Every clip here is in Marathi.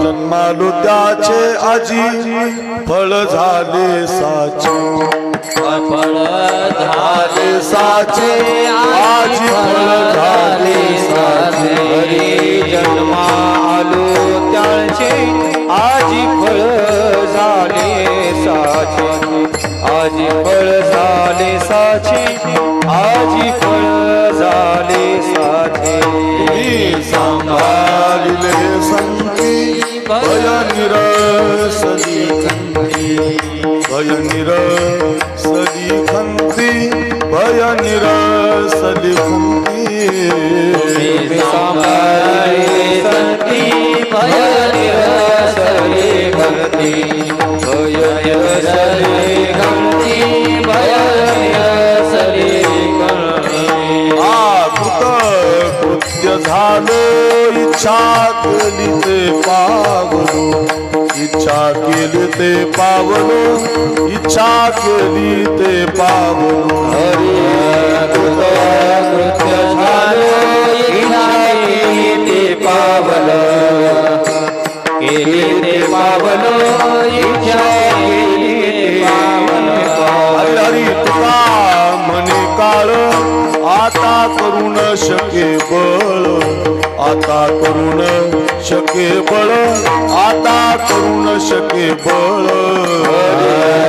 जन्मालो त्याचे आजी फळ झाले साचे फळ झाले साचे आजी फळ झाले साचे हरी जन्मालो त्याचे आजी फळ झाले साचे आजी फळ झाले साचे आजी फळ झाले साचे सांभाळिले संती भय निरसली खंती भय निरसली खंती भय निरसली खंती सांभाळिले संती भय निरसली खंती भय निरसली खंती भय निरसली खंती कृत्य झालो इच्छा केली ते पावलो इच्छा केली ते पावलो इच्छा केली ते पावलो हरी कृत्य झालो इच्छा केली ते पावलो केली ते पावलो इच्छा केली ते पावलो हरी हरी तुका म्हणे काळ आता करून शके बळ आता करून शके बळ आता करून शके बळ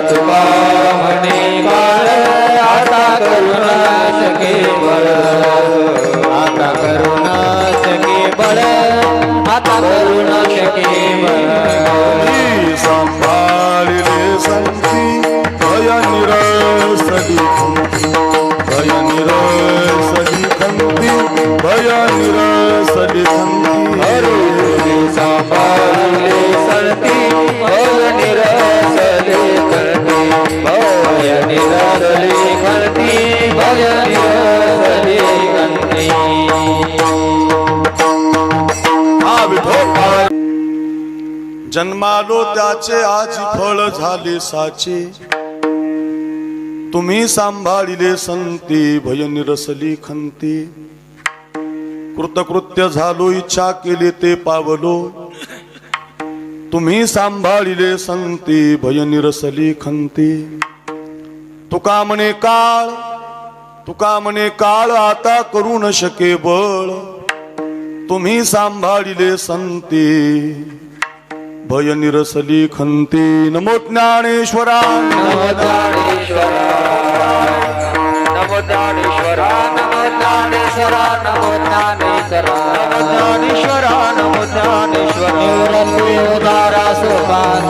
तुका म्हणे काळ आता करून शके बळ आता करून शके बळ आता करून शके बळ सांभाळिले संती भय निरसली खंती भय निरसली खंती भय निरसली खंती हरी सांभाळिले संती भय निरसली खंती भय निरसली खंती भय निरसली खंती हा विठोबा जन्मालो त्याचे आज फळ झाले साचे तुम्ही सांभाळिले संती भय निरसली खंती कृतकृत्य झालो इच्छा केली ते पावलो तुम्ही सांभाळिले संती भय निरसली खंती तुका म्हणे काळ आता करू न शके बळ तुम्ही सांभाळिले संती भय निरसली खंती नमो ज्ञानेश्वरा नमो ज्ञानेश्वरा नमो ज्ञानेश्वरा नमो ज्ञानेश्वरा नमो ज्ञानेश्वरा नमो ज्ञानेश्वरा नमो ज्ञानेश्वरा निवृत्ती उदारा सोपान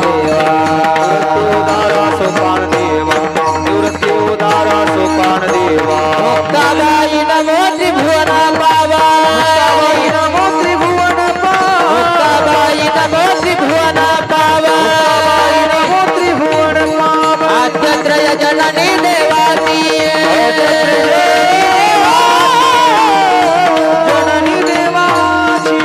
देवा निवृत्ती उदारा सोपान देवा मुक्ताबाई नमो त्रिभुवना पावा मुक्ताबाई नमो त्रिभुवन पावा मुक्ताबाई नमो त्रिभुवन पावा मुक्ताबाई नमो त्रिभुवन पावा आद्यत्रय जननी देवाती जननी देवाची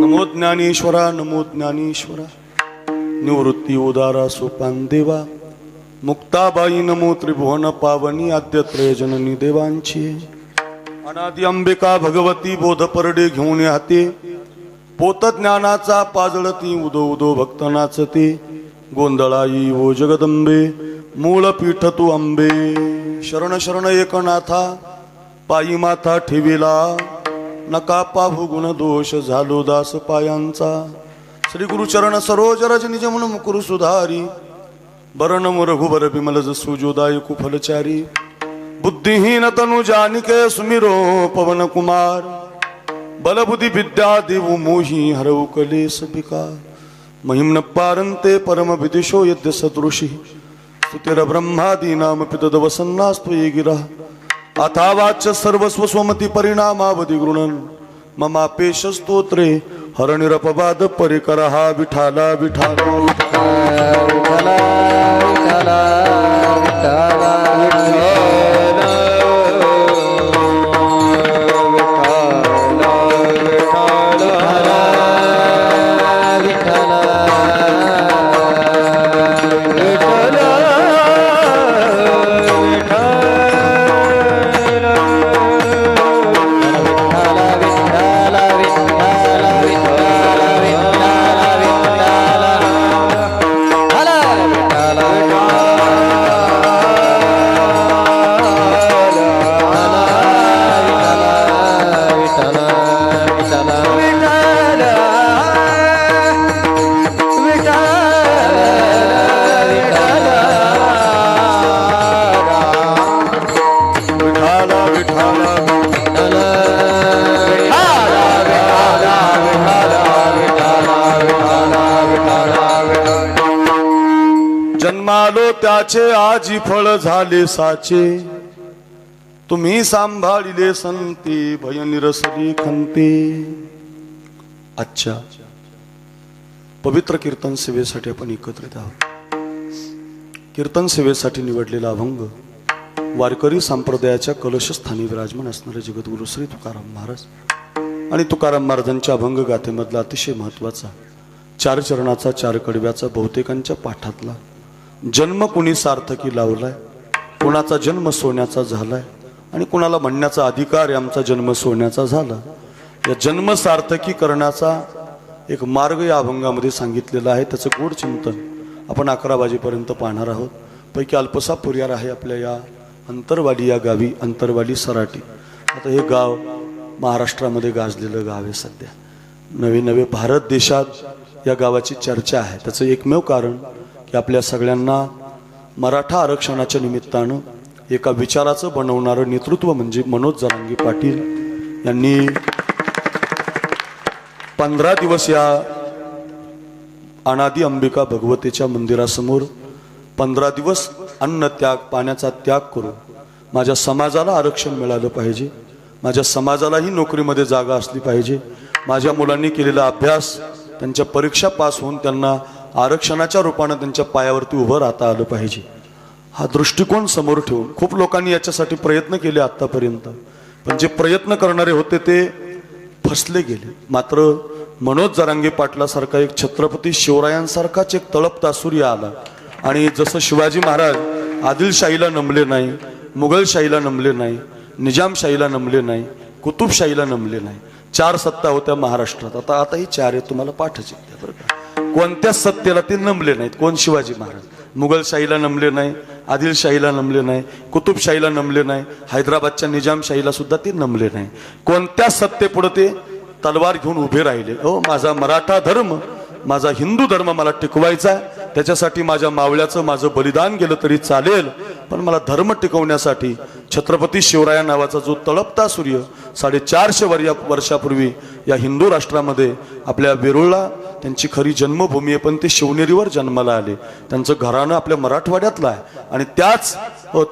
नमो ज्ञानेश्वरा नमो ज्ञानेश्वरा निवृत्ती उदारा सोपान देवा मुक्ताबाई नमो त्रिभुवन पावनी आद्यत्रय जननी देवांची अनादि अंबिका भगवती बोध परडे घेऊन हाते पोत ज्ञानाचा पाजळती उदो उदो भक्त नाचते गोंधळाई ओ जगदंबे मूळ पीठ तू अंबे शरण शरण एकनाथा पायी माथा ठेविला नका पाहू गुण दोष झालो दास पायांचा श्री गुरुचरण सरोज रज निज म्हणून मुकुरु सुधारी बरण रघुबर बिमल जसु जोदायकु फलचारी बुद्धिहीन तनु जानिके सुमिरो पवन कुमार बल बुद्धि विद्या देवु मोहि हरऊ कलेस विकार महिम्न पारंते परम विदिशो यद्य सदृशि स्तुतिर ब्रह्मादि नाम पितद वसन्नास्तु ये गिरा अथावाच सर्वस्व स्वमति परिणामावधि गृणन् ममापेश स्तोत्रे हरणिरपवाद परिकरहा विठाला विठाला विठ्ठला विठ्ठला विठ्ठला विठ्ठला विठ्ठल विठ्ठल जन्मालो त्याचे आजी फळ झाले साचे तुम्ही सांभाळिले संती भय निरसली खंती. अच्छा पवित्र कीर्तन सेवेसाठी आपण एकत्रित आहोत. कीर्तन सेवेसाठी निवडलेला अभंग वारकरी संप्रदायाच्या कलशस्थानी विराजमान असणारे जगद्गुरु श्री तुकाराम महाराज आणि तुकाराम महाराजांच्या अभंग गाथेमधला अतिशय महत्वाचा 4 चरणाचा 4 कडव्याचा बहुतेकांच्या पाठातला जन्म कुणी सार्थकी लावलाय, कुणाचा जन्म सोन्याचा झालाय आणि कुणाला म्हणण्याचा अधिकार आहे आमचा जन्म सोन्याचा झाला. या जन्म सार्थकी करण्याचा एक मार्ग या अभंगामध्ये सांगितलेला आहे. त्याचं गोड चिंतन आपण 11 वाजेपर्यंत पाहणार आहोत. पैकी अल्पसा पुर्यार आहे आपल्या या अंतरवाली या गावी, अंतरवाली सराटी. आता हे गाव महाराष्ट्रामध्ये गाजलेलं गाव आहे. सध्या नवे नवे भारत देशात या गावाची चर्चा आहे. त्याचं एकमेव कारण की आपल्या सगळ्यांना मराठा आरक्षणाच्या निमित्तानं एका विचाराचं बनवणारं नेतृत्व म्हणजे मनोज जरांगे पाटील यांनी 15 दिवस या अनादी अंबिका भगवतीच्या मंदिरासमोर 15 दिवस अन्न त्याग पाण्याचा त्याग करून माझ्या समाजाला आरक्षण मिळालं पाहिजे, माझ्या समाजालाही नोकरीमध्ये जागा असली पाहिजे, माझ्या मुलांनी केलेला अभ्यास त्यांच्या परीक्षा पास होऊन त्यांना आरक्षणाच्या रूपानं त्यांच्या पायावरती उभं राहता आलं पाहिजे. हा दृष्टिकोन समोर ठेवून खूप लोकांनी याच्यासाठी प्रयत्न केले आतापर्यंत, पण जे प्रयत्न करणारे होते ते फसले गेले. मात्र मनोज जरांगे पाटलासारखा एक छत्रपती शिवरायांसारखाच एक तळपता सूर्य आला आणि जसं शिवाजी महाराज आदिलशाहीला नमले नाही, मुघलशाहीला नमले नाही, निजामशाहीला नमले नाही, कुतुबशाहीला नमले नाही. 4 सत्ता होत्या महाराष्ट्रात. आताही 4 आहे. तुम्हाला पाठच येते बरं का. कोणत्याच सत्तेला ते नमले नाहीत. कोण? शिवाजी महाराज. मुघलशाहीला नमले नाही, आदिलशाहीला नमले नाही, कुतुबशाहीला नमले नाही, हैदराबादच्या निजामशाहीला सुद्धा ते नमले नाही. कोणत्या सत्तेपुढे ते तलवार घेऊन उभे राहिले. हो, माझा मराठा धर्म, माझा हिंदू धर्म मला टिकवायचा, त्याच्यासाठी माझ्या मावळ्याचं माझं बलिदान गेलं तरी चालेल, पण मला धर्म टिकवण्यासाठी छत्रपती शिवराया नावाचा जो तळपता सूर्य 450 वर्षापूर्वी या हिंदू राष्ट्रामध्ये आपल्या वेरूळला त्यांची खरी जन्मभूमी आहे, पण ते शिवनेरीवर जन्माला आले. त्यांचं घराणं आपल्या मराठवाड्यातलं आहे आणि त्याच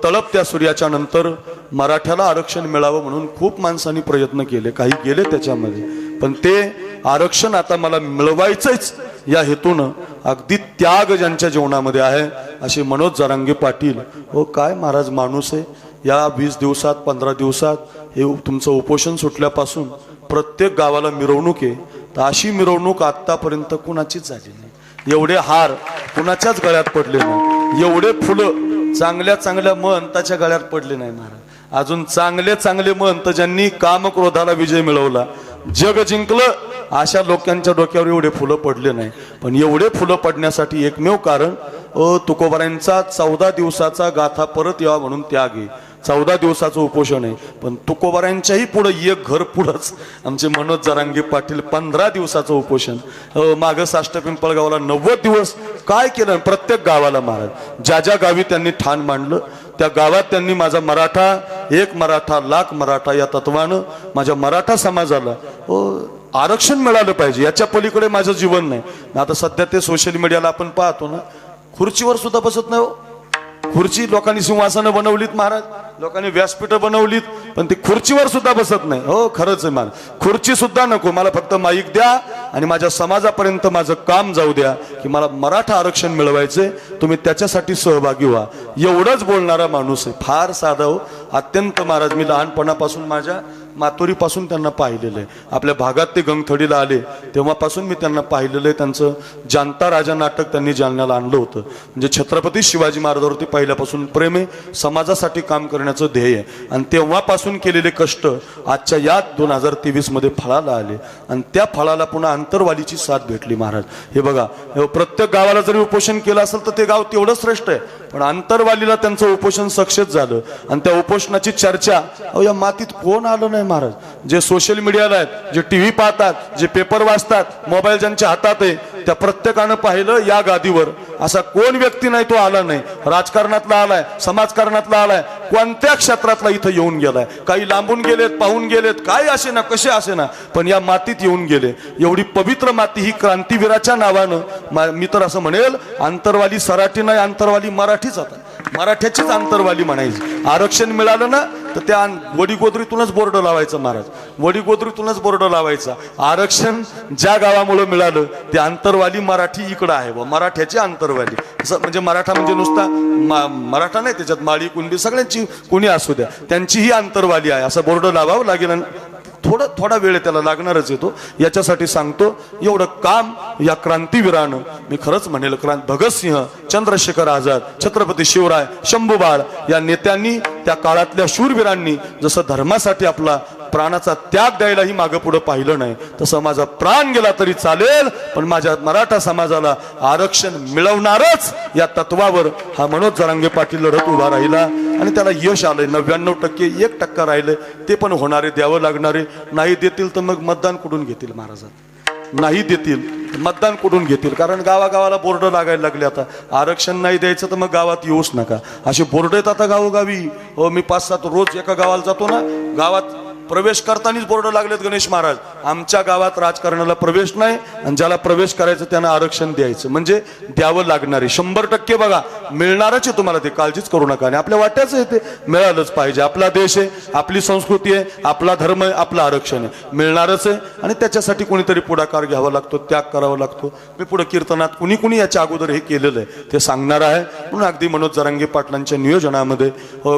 तळपत्या सूर्याच्या नंतर मराठ्याला आरक्षण मिळावं म्हणून खूप माणसांनी प्रयत्न केले, काही गेले त्याच्यामध्ये, पण ते आरक्षण आता मला मिळवायचंच या हेतून अगदी त्याग ज्यांच्या जीवनामध्ये आहे असे मनोज जरांगे पाटील. हो काय महाराज माणूस आहे. या 20 दिवसात 15 दिवसात हे तुमचं उपोषण सुटल्यापासून प्रत्येक गावाला मिरवणूक आहे. तर अशी मिरवणूक आतापर्यंत कुणाचीच झाली नाही. एवढे हार कुणाच्याच गळ्यात पडले नाही, एवढे फुलं चांगल्या चांगल्या महंताच्या गळ्यात पडले नाही महाराज. अजून चांगले चांगले महंत ज्यांनी काम क्रोधाला विजय मिळवला, जग जिंकलं, अशा लोकांच्या डोक्यावर एवढे फुलं पडले नाही. पण एवढे फुलं पडण्यासाठी एकमेव कारण तुकोबारांचा 14 दिवसाचा गाथा परत यावा म्हणून त्याग आहे. 14 दिवसाचं उपोषण आहे, पण तुकोबारांच्याही पुढे एक घर पुढंच आमचे मनोज जरांगे पाटील 15 दिवसाचं उपोषण. मागं साष्ट पिंपळगावला 90 दिवस काय केलं प्रत्येक गावाला महाराज. ज्या ज्या गावी त्यांनी ठाण मांडलं त्या गावात त्यांनी माझा मराठा, एक मराठा लाख मराठा या तत्वानं माझ्या मराठा समाजाला आरक्षण मिळालं पाहिजे, याच्या पलीकडे माझं जीवन नाही. आता सध्या ते सोशल मीडियाला आपण पाहतो ना, खुर्चीवर सुद्धा बसत नाही. खुर्ची लोकांनी सिंहासनं बनवलीत महाराज, लोकांनी व्यासपीठ बनवलीत, पण ती खुर्चीवर सुद्धा बसत नाही. हो खरंच आहे महाराज, खुर्ची सुद्धा नको, मला फक्त माईक द्या आणि माझ्या समाजापर्यंत माझं काम जाऊ द्या की मला मराठा आरक्षण मिळवायचे, तुम्ही त्याच्यासाठी सहभागी व्हा. एवढंच बोलणारा माणूस आहे. फार साधा हो, अत्यंत महाराज. मी लहानपणापासून माझ्या मातोरीपासून त्यांना पाहिलेलं आहे. आपल्या भागात ते गंगथडीला आले तेव्हापासून मी त्यांना पाहिलेलं आहे. त्यांचं जाणता राजा नाटक त्यांनी जालन्याला आणलं होतं. म्हणजे छत्रपती शिवाजी महाराजांवरती पहिल्यापासून प्रेम आहे, समाजासाठी काम करण्याचं ध्येय आहे आणि तेव्हापासून केलेले कष्ट आजच्या या 2023 मध्ये फळाला आले आणि त्या फळाला पुन्हा अंतरवालीची साथ भेटली महाराज. हे बघा, प्रत्येक गावाला जरी उपोषण केलं असेल तर ते गाव तेवढं श्रेष्ठ आहे, पण अंतरवालीला त्यांचं उपोषण सक्सेस झालं आणि त्या उपोषणाची चर्चा या मातीत कोण आलं नाही महाराज. जे सोशल मीडियाला आहेत, जे टीव्ही पाहतात, जे पेपर वाचतात, मोबाईल ज्यांच्या हातात आहे, त्या प्रत्येकानं पाहिलं या गादीवर असा कोण व्यक्ती नाही तो आला नाही, राजकारणातला आलाय, समाजकारणातला आलाय, कोणत्या क्षेत्रातला इथं येऊन गेलाय. काही लांबून गेलेत, पाहून गेलेत, काय असे ना कसे असे ना, पण या मातीत येऊन गेले. एवढी पवित्र माती ही क्रांतीवीराच्या नावानं मी तर असं म्हणेल, आंतरवाली सराठी नाही, आंतरवाली मराठीच. आता मराठ्याचीच आंतरवाली म्हणायची. आरक्षण मिळालं ना तर त्या वडीगोद्रीतूनच बोर्ड लावायचं महाराज, वडीगोद्रीतूनच बोर्ड लावायचा. आरक्षण ज्या गावामुळे मिळालं ते आंतरवाली मराठी इकडं आहे व मराठ्याची आंतरवाली. म्हणजे मराठा म्हणजे नुसता मराठा नाही, त्याच्यात माळी कुणबी सगळ्यांची कोणी असू द्या, त्यांची ही आंतरवाली आहे असं बोर्ड लावावं लागेल. आणि थोडा वेळ त्याला लागणारच येतो. याच्यासाठी सांगतो, एवढं काम या क्रांतीवीरानं, मी खरंच म्हणेल भगतसिंह, चंद्रशेखर आझाद, छत्रपती शिवराय, शंभूबाळ या नेत्यांनी, त्या काळातल्या शूरवीरांनी जसं धर्मासाठी आपला प्राणाचा त्याग द्यायलाही मागं पुढं पाहिलं नाही, तसं माझा प्राण गेला तरी चालेल पण माझ्या मराठा समाजाला आरक्षण मिळवणारच या तत्वावर हा मनोज जरांगे पाटील लढत उभा राहिला. आणि त्याला यश आलंय. 99% 1% राहिले ते पण होणारे, द्यावं लागणारे. नाही देतील तर मग मतदान कुठून घेतील महाराज? नाही देतील मतदान कुठून घेतील? कारण गावागावाला बोर्ड लागायला लागले. आता आरक्षण नाही द्यायचं तर मग गावात येऊच नका असे बोर्ड आहेत आता गावोगावी. हो, मी 5-7 रोज एका गावाला जातो ना, गावात प्रवेश करतानाच बोर्ड लागलेत, गणेश महाराज आमच्या गावात राजकारणाला प्रवेश नाही आणि ज्याला प्रवेश करायचं त्यांना आरक्षण द्यायचं. म्हणजे द्यावं लागणारे 100% बघा मिळणारच आहे तुम्हाला, ते काळजीच करू नका. आणि आपल्या वाट्याचं आहे ते मिळालंच पाहिजे. आपला देश आहे, आपली संस्कृती आहे, आपला धर्म आहे, आपलं आरक्षण आहे, मिळणारच आहे. आणि त्याच्यासाठी कोणीतरी पुढाकार घ्यावा लागतो, त्याग करावा लागतो. मी पुढे कीर्तनात कुणी याच्या अगोदर हे केलेलं आहे ते सांगणार आहे. म्हणून अगदी मनोज जरांगे पाटलांच्या नियोजनामध्ये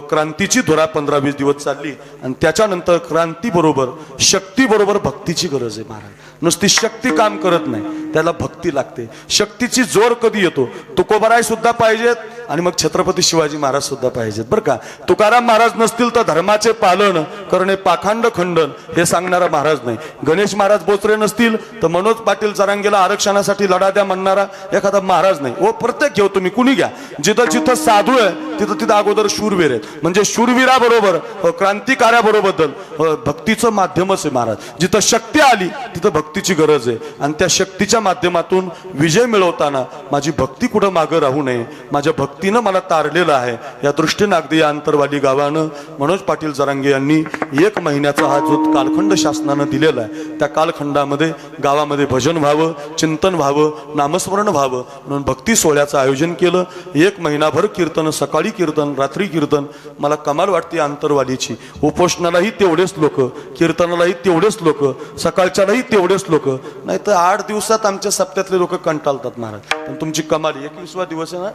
क्रांतीची धुरा 15-20 दिवस चालली आणि त्याच्यानंतर क्रांती बरोबर शक्ती बरोबर भक्तीची गरज आहे महाराज. नुसती शक्ती काम करत नाही, त्याला भक्ती लागते. शक्तीची जोर कधी येतो? तुकोबाराय सुद्धा पाहिजेत आणि मग छत्रपती शिवाजी महाराज सुद्धा पाहिजेत बरं का. तुकाराम महाराज नसतील तर धर्माचे पालन करणे पाखंड खंडन हे सांगणारा महाराज नाही. गणेश महाराज बोचरे नसतील तर मनोज पाटील जरांगेला आरक्षणासाठी लढा द्या म्हणणारा एखादा महाराज नाही. ओ प्रत्येक घेऊ तुम्ही, कुणी घ्या, जिथं जिथं साधू आहे तिथं अगोदर शूरवीर आहेत. म्हणजे शूरवीराबरोबर क्रांतिकार्याबरोबर भक्तीचं माध्यमच आहे महाराज. जिथं शक्ती आली तिथं भक्तीची गरज आहे. आणि त्या शक्तीच्या माध्यमातून विजय मिळवताना माझी भक्ती कुठं मागं राहू नये, माझ्या भक्तीनं मला तारलेलं आहे. या दृष्टीनं अगदी या अंतरवाली गावानं मनोज पाटील जरांगे यांनी 1 महिन्याचा हा जो कालखंड शासनानं दिलेला आहे त्या कालखंडामध्ये गावामध्ये भजन व्हावं, चिंतन व्हावं, नामस्मरण व्हावं म्हणून भक्ती सोहळ्याचं आयोजन केलं. 1 महिनाभर कीर्तन, सकाळी कीर्तन, रात्री कीर्तन. मला कमाल वाटते अंतरवालीची. उपोषणालाही तेवढेच लोक, कीर्तनालाही तेवढेच लोक, सकाळच्यालाही तेवढेच लोक. नाही तर 8 दिवसात आमच्या सप्त्यातले लोक कंटाळतात महाराज. पण तुमची कमाल 21वा दिवस आहे ना,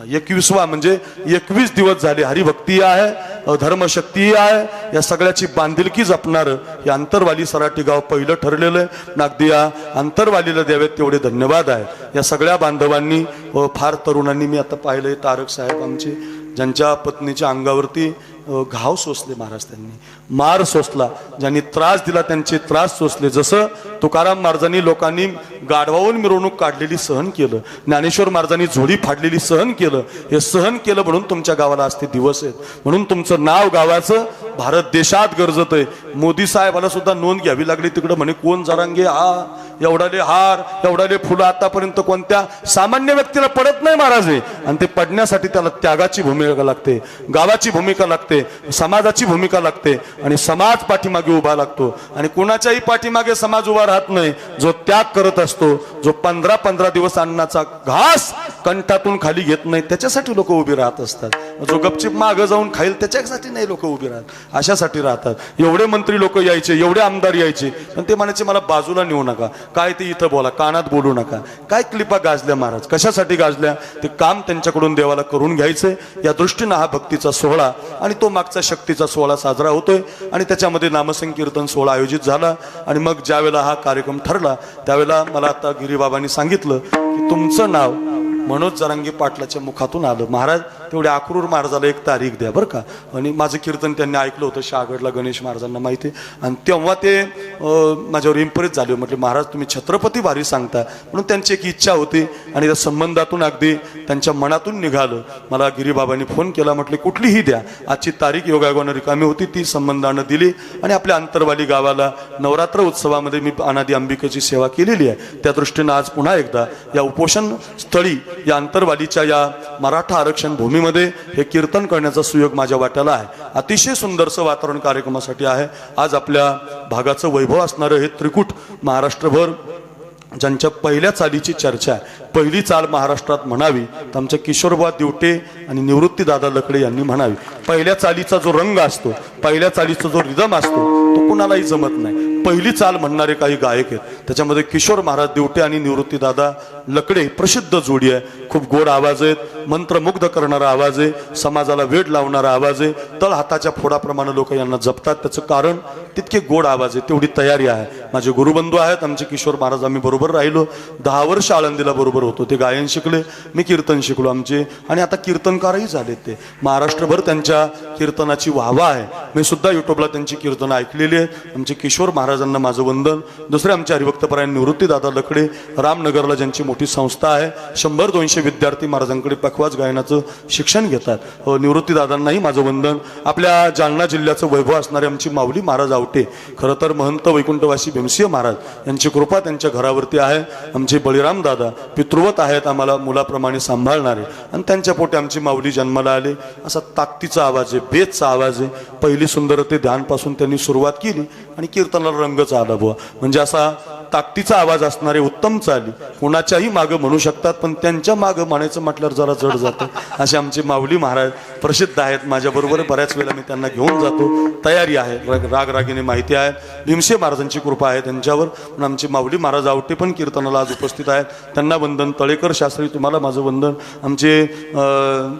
21वा म्हणजे 21 दिवस झाले. हरिभक्ती आहे, धर्मशक्ती आहे, या सगळ्याची बांधिलकी जपणारं हे अंतरवाली सराठी गाव पहिलं ठरलेलं आहे. अगदी या अंतरवालीला द्यावेत तेवढे धन्यवाद आहे या सगळ्या बांधवांनी. फार तरुणांनी मी आता पाहिलंय, तारक साहेब आमचे, ज्यांच्या पत्नीच्या अंगावरती घाव सोसले महाराज, त्यांनी मार सोसला, ज्यांनी त्रास दिला त्यांचे त्रास सोसले. जसं तुकाराम महाराजांनी लोकांनी गाढवावून मिरवणूक काढलेली सहन केलं, ज्ञानेश्वर महाराजांनी झोडी फाडलेली सहन केलं, हे सहन केलं म्हणून तुमच्या गावाला आज ते दिवस आहेत. म्हणून तुमचं नाव गावाचं भारत देशात गरजत आहे. मोदी साहेबाला सुद्धा नोंद घ्यावी लागली तिकडं, म्हणे कोण जरांगे हा, एवढाले हार, एवढाले फुलं आतापर्यंत कोणत्या सामान्य व्यक्तीला पडत नाही महाराज आहे. आणि ते पडण्यासाठी त्याला त्यागाची भूमिका लागते, गावाची भूमिका लागते, समाजाची भूमिका लागते आणि समाज पाठीमागे उभा लागतो. आणि कोणाच्याही पाठीमागे समाज उभा राहत नाही. जो त्याग करत असतो, जो 15-15 दिवस अन्नाचा घास कंठातून खाली घेत नाही, त्याच्यासाठी लोक उभी राहत असतात. जो गपचिप मागं जाऊन खाईल त्याच्यासाठी नाही लोक उभी राहत, अशासाठी राहतात. एवढे मंत्री लोक यायचे, एवढे आमदार यायचे, पण ते म्हणायचे मला बाजूला नेऊ नका, काय ते इथं बोला, कानात बोलू नका. काय क्लिपा गाजल्या महाराज, कशासाठी गाजल्या? ते काम त्यांच्याकडून देवाला करून घ्यायचंय. या दृष्टीनं हा भक्तीचा सोहळा आणि तो मागचा शक्तीचा सोहळा साजरा होतोय. आणि त्याच्यामध्ये नामसंकीर्तन सोहळा आयोजित झाला. आणि मग ज्यावेळेला हा कार्यक्रम ठरला त्यावेळेला मला आता गिरीबाबांनी सांगितलं की तुमचं नाव मनोज जरांगे पाटलाच्या मुखातून आलं. महाराज तेवढे अक्रूर महाराजाला एक तारीख द्या बरं का. आणि माझं कीर्तन त्यांनी ऐकलं होतं शहागडला, गणेश महाराजांना माहिती आहे. आणि तेव्हा ते माझ्यावर इम्प्रेस झाले. म्हटले महाराज तुम्ही छत्रपती भारी सांगता, म्हणून त्यांची एक इच्छा होती आणि त्या संबंधातून अगदी त्यांच्या मनातून निघालं. मला गिरीबाबांनी फोन केला, म्हटले कुठलीही द्या. आजची तारीख योगायोगानं रिकामी होती, ती संबंधानं दिली. आणि आपल्या अंतरवाली गावाला नवरात्र उत्सवामध्ये मी अनादी अंबिकेची सेवा केलेली आहे. त्या दृष्टीनं आज पुन्हा एकदा या उपोषण स्थळी, या अंतरवालीच्या या मराठा आरक्षण भूमीमध्ये हे कीर्तन करण्याचा सुयोग माझ्या वाट्याला आहे. अतिशय सुंदरसं वातावरण कार्यक्रमासाठी आहे. आज आपल्या भागाचं वैभव असणारं हे त्रिकूट महाराष्ट्रभर ज्यांच्या पहिल्या चालीची चर्चा आहे, पहिली चाल महाराष्ट्रात म्हणावी तर आमच्या किशोरबा दिवटे आणि निवृत्तीदादा लकडे यांनी म्हणावी. पहिल्या चालीचा जो रंग असतो, पहिल्या चालीचा जो रिदम असतो, तो कुणालाही जमत नाही. पहिली चाल म्हणणारे काही गायक आहेत, त्याच्यामध्ये किशोर महाराज दिवटे आणि निवृत्तीदादा लकडे प्रसिद्ध जोडी आहे. खूप गोड आवाज आहेत, मंत्रमुग्ध करणारा आवाज आहे, समाजाला वेड लावणारा आवाज आहे. तळ हाताच्या फोडाप्रमाणे लोक यांना जपतात. त्याचं कारण तितके गोड आवाज आहे, तेवढी तयारी आहे. माझे गुरुबंधू आहेत आमचे किशोर महाराज, आम्ही बरोबर राहिलो. 10 वर्ष आळंदीला बरोबर होतो. ते गायन शिकले, मी कीर्तन शिकलो आमचे, आणि आता कीर्तनकारही झालेत. ते महाराष्ट्रभर त्यांच्या कीर्तनाची वाहवा आहे. मी सुद्धा युट्यूबला त्यांची कीर्तनं ऐकलेली आहेत. आमचे किशोर महाराजांना माझं वंदन. दुसरे आमचे हरिभक्तपरायण निवृत्तीदादा लकडे, रामनगरला ज्यांची मोठी संस्था आहे, 100-200 विद्यार्थी महाराजांकडे पखवाज गायनाचं शिक्षण घेतात. निवृत्तीदादांनाही माझं वंदन. आपल्या जालना जिल्ह्याचं वैभव असणारे आमची माऊली महाराज आवटे, खरं तर महंत वैकुंठवासी भीमसिंह महाराज यांची कृपा त्यांच्या घरावरती आहे. आमचे बळीराम दादा पितृवत आहेत, आम्हाला मुलाप्रमाणे सांभाळणारे, आणि त्यांच्या पोटी आमची माऊली जन्माला आले. असा ताकदीचा आवाज आहे, बेतचा आवाज आहे. पहिली सुंदरते ध्यानपासून त्यांनी सुरुवात केली आणि कीर्तनाला रंगच आला बुवा. म्हणजे असा ताकदीचा आवाज असणारे उत्तम चाली कोणाच्याही मागं म्हणू शकतात, पण त्यांच्या मागं म्हणायचं म्हटल्यावर जरा जड जातं. असे आमचे माऊली महाराज प्रसिद्ध आहेत. माझ्याबरोबर बऱ्याच वेळेला मी त्यांना घेऊन जातो. तयारी आहे, रागरागीने माहिती आहे. भीमसिंह महाराजांची कृपा आहे त्यांच्यावर. पण आमचे माऊली महाराज आवटे पण कीर्तनाला आज उपस्थित आहेत. त्यांना वंदन. तळेकर शास्त्री तुम्हाला माझं वंदन. आमचे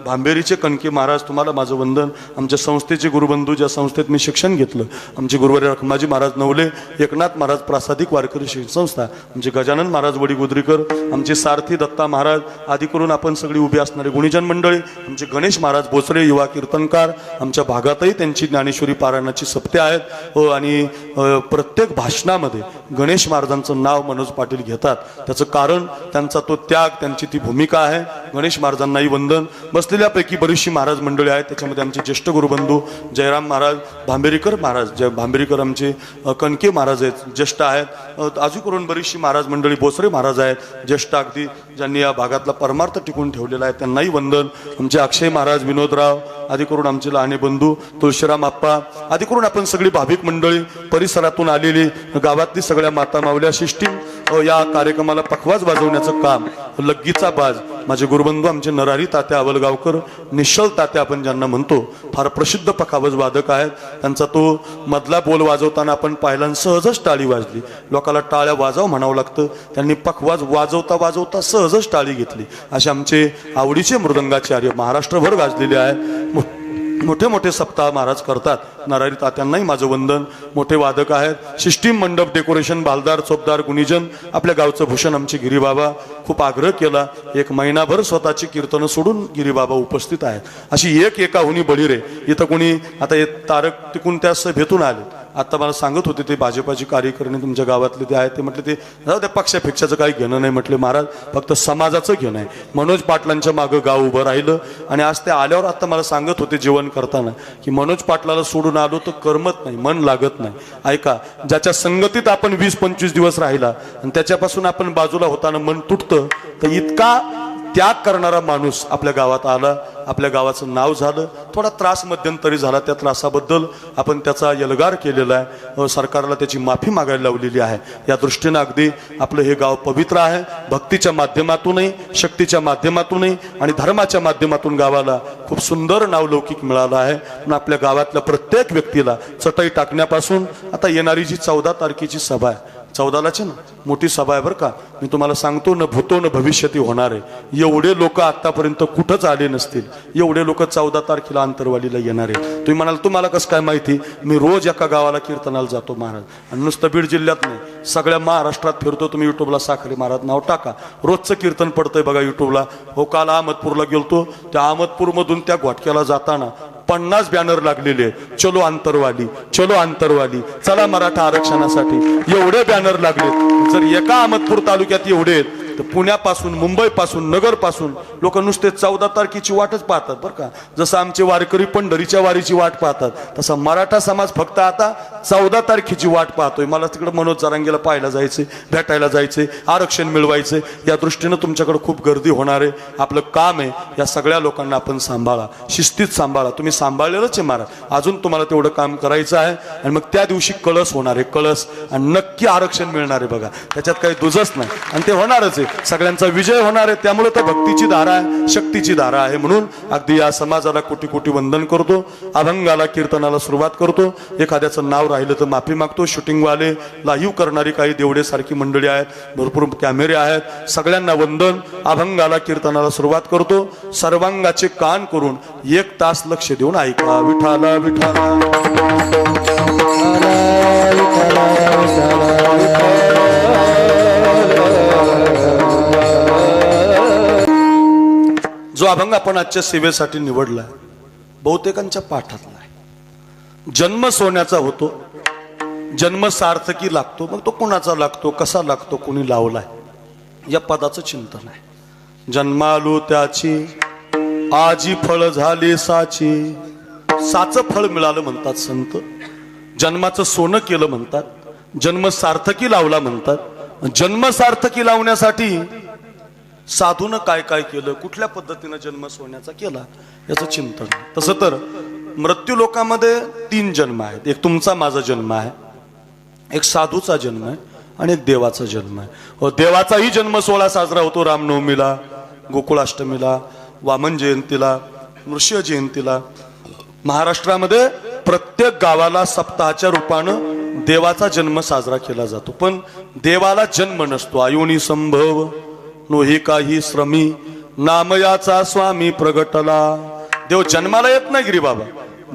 भांबेरीचे कणके महाराज तुम्हाला माझं वंदन. आमच्या संस्थेचे गुरुबंधू, ज्या संस्थेत मी शिक्षण घेतलं, आमचे गुरुवारी रखमाजी महाराज नवले, एकनाथ महाराज प्रासादिक वारकरी संस्था, आमचे गजानन महाराज वडी गुजरीकर, आमचे सारथी दत्ता महाराज, आदी करून आपण सगळी उभी असणारे गुणीजन मंडळी, आमचे गणेश महाराज बोचरे युवा कीर्तनकार. आमच्या भागातही त्यांची ज्ञानेश्वरी पारायणाची सप्ते आहेत. आणि प्रत्येक भाषणामध्ये गणेश महाराजांचं नाव मनोज पाटील घेतात. त्याचं कारण त्यांचा तो त्याग, त्यांची ती भूमिका आहे. गणेश महाराजांनाही वंदन. बसलेल्यापैकी बरीचशी महाराज मंडळी आहेत. त्याच्यामध्ये आमचे ज्येष्ठ गुरुबंधू जयराम महाराज, भांबेरीकर महाराज, भांबेरीकर आमचे कणके महाराज आहेत, ज्येष्ठ आहेत. आजू करून बरीचशी महाराज मंडळी, बोसरे महाराज आहेत, ज्येष्ठ अगदी, ज्यांनी या भागातला परमार्थ टिकून ठेवलेला आहे, त्यांनाही वंदन. आमचे अक्षय महाराज, विनोदराव, आदी करून आमचे लहाने बंधू तुळशीराम आप्पा, आदी करून आपण सगळी भाविक मंडळी, परिसरातून आलेली, गावातली सगळ्या माता मावल्या, सिस्टीम या कार्यक्रमाला पखवाज वाजवण्याचं काम, लग्गीचा बाज, माझे गुरुबंधू आमचे नरारी तात्या अवलगावकर, निश्चल तात्या आपण ज्यांना म्हणतो, फार प्रसिद्ध पखावज वादक आहेत. त्यांचा तो मधला बोल वाजवताना आपण पाहिला, सहजच टाळी वाजली. लोकाला टाळ्या वाजव म्हणावं लागतं, त्यांनी पखवाज वाजवता वाजवता सहजच टाळी घेतली. असे आमचे आवडीचे मृदंगाचार्य महाराष्ट्रभर गाजलेले आहेत. मोठे मोठे सप्ताह महाराज करतात. नरारी तात्यांनाही माझं वंदन. मोठे वादक आहेत. सिस्टीम, मंडप, डेकोरेशन, बालदार, चोपदार, गुणीजन, आपल्या गावचं भूषण आमचे गिरीबाबा. खूप आग्रह केला, 1 महिनाभर स्वतःची कीर्तनं सोडून गिरीबाबा उपस्थित आहेत. अशी एकाहुनी बळी रे. इथं कोणी आता हे तारक तिकून त्या भेटून आले. आता मला सांगत होते ते भाजपाची कार्यकर्ते तुमच्या गावातले ते आहेत, ते म्हटले ते जाऊ त्या पक्षापेक्षाचं काही घेणं नाही. म्हटले महाराज फक्त समाजाचं घेणं आहे. मनोज पाटलांच्या मागं गाव उभं राहिलं. आणि आज ते आल्यावर आता मला सांगत होते जेवण करताना की मनोज पाटलाला सोडून आलो तर करमत नाही, मन लागत नाही. ऐका, ज्याच्या संगतीत आपण 20-25 दिवस राहिला आणि त्याच्यापासून आपण बाजूला होताना मन तुटतं, तर इतका त्याग करणारा माणूस आपल्या गावात आला, आपल्या गावाचं नाव झालं. थोडा त्रास मध्यंतरी झाला, त्या त्रासाबद्दल आपण त्याचा यलगार केलेला आहे. सरकारला त्याची माफी मागायला लावलेली आहे. या दृष्टीनं अगदी आपलं हे गाव पवित्र आहे. भक्तीच्या माध्यमातूनही, शक्तीच्या माध्यमातूनही आणि धर्माच्या माध्यमातून गावाला खूप सुंदर नावलौकिक मिळालं आहे. पण आपल्या गावातल्या प्रत्येक व्यक्तीला चटई टाकण्यापासून आता येणारी जी 14 तारखेची सभा आहे 14लाची ना मोठी सभा आहे बरं का. मी तुम्हाला सांगतो न भूतो न भविष्यती होणार आहे. एवढे लोक आतापर्यंत कुठंच आले नसतील, एवढे लोक 14 तारखेला अंतरवालीला येणार आहे. तुम्ही म्हणाल तुम्हाला कसं काय माहिती? मी रोज एका गावाला कीर्तनाला जातो महाराज, आणि नुसतं बीड जिल्ह्यात नाही सगळ्या महाराष्ट्रात फिरतो. तुम्ही युट्यूबला साखरे महाराज नाव टाका, रोजचं कीर्तन पडतंय बघा युट्यूबला. हो, काल अहमदपूरला गेलतो, त्या अहमदपूरमधून त्या घोटक्याला जाताना 50 बॅनर लागलेले, चलो अंतरवाली, चलो अंतरवाली, चला मराठा आरक्षणासाठी, एवढे बॅनर लागले. जर एका अहमदपूर तालुक्यात एवढे आहेत तर पुण्यापासून, मुंबईपासून, नगरपासून लोक नुसते 14 तारखेची वाटच पाहतात बरं का. जसं आमचे वारकरी पंढरीच्या वारीची वाट पाहतात, तसा मराठा समाज फक्त आता 14 तारखेची वाट पाहतोय. मला तिकडे मनोज जरांगेला पाहायला जायचे, भेटायला जायचे, आरक्षण मिळवायचे. या दृष्टीनं तुमच्याकडे खूप गर्दी होणार आहे. आपलं काम आहे या सगळ्या लोकांना आपण सांभाळा, शिस्तीत सांभाळा. तुम्ही सांभाळलेलंच आहे महाराज, अजून तुम्हाला तेवढं काम करायचं आहे. आणि मग त्या दिवशी कळस होणार आहे, कळस, आणि नक्की आरक्षण मिळणार आहे बघा, त्याच्यात काही दुजच नाही. आणि ते होणारच आहे, सगळ्यांचा विजय होणार आहे. त्यामुळे तर भक्तीची धारा आहे, शक्तीची धारा आहे. म्हणून अगदी या समाजाला कोटी कोटी वंदन करतो. अभंगाला, कीर्तनाला सुरुवात करतो. एखाद्याचं नाव राहिलं तर माफी मागतो. शूटिंगवाले, लाईव्ह करणारी काही देवडे सारखी मंडळी आहेत, भरपूर कॅमेरे आहेत, सगळ्यांना वंदन. अभंगाला, कीर्तनाला सुरुवात करतो. सर्वांगाचे कान करून 1 तास लक्ष देऊन ऐका. विठाला विठाला जो अभंग आपण आजच्या सेवेसाठी निवडलाय बहुतेकांच्या पाठातला आहे. जन्म सोन्याचा होतो, जन्म सार्थकी लागतो. मग तो कुणाचा लागतो, कसा लागतो, कुणी लावलाय, या पदाचं चिंतन आहे. जन्मालो त्याची आजी फळ झाले साची. साचं फळ मिळालं म्हणतात संत, जन्माचं सोनं केलं म्हणतात, जन्म सार्थकी लावला म्हणतात. जन्म सार्थकी लावण्यासाठी साधून काय काय केलं, कुठल्या पद्धतीनं जन्म सोन्याचा केला, याचं चिंतन. तसं तर मृत्यू लोकांमध्ये 3 जन्म आहेत. एक तुमचा माझा जन्म आहे, एक साधूचा जन्म आहे, आणि एक देवाचा जन्म आहे. देवाचाही जन्म सोहळा साजरा होतो रामनवमीला, गोकुळाष्टमीला, वामन जयंतीला, नृसिंह जयंतीला. महाराष्ट्रामध्ये प्रत्येक गावाला सप्ताहाच्या रूपानं देवाचा जन्म साजरा केला जातो. पण देवाला जन्म नसतो. आयुनी संभव नोही काही श्रमी, नामयाचा स्वामी प्रगटला. देव जन्माला येत नाही गिरी बाबा,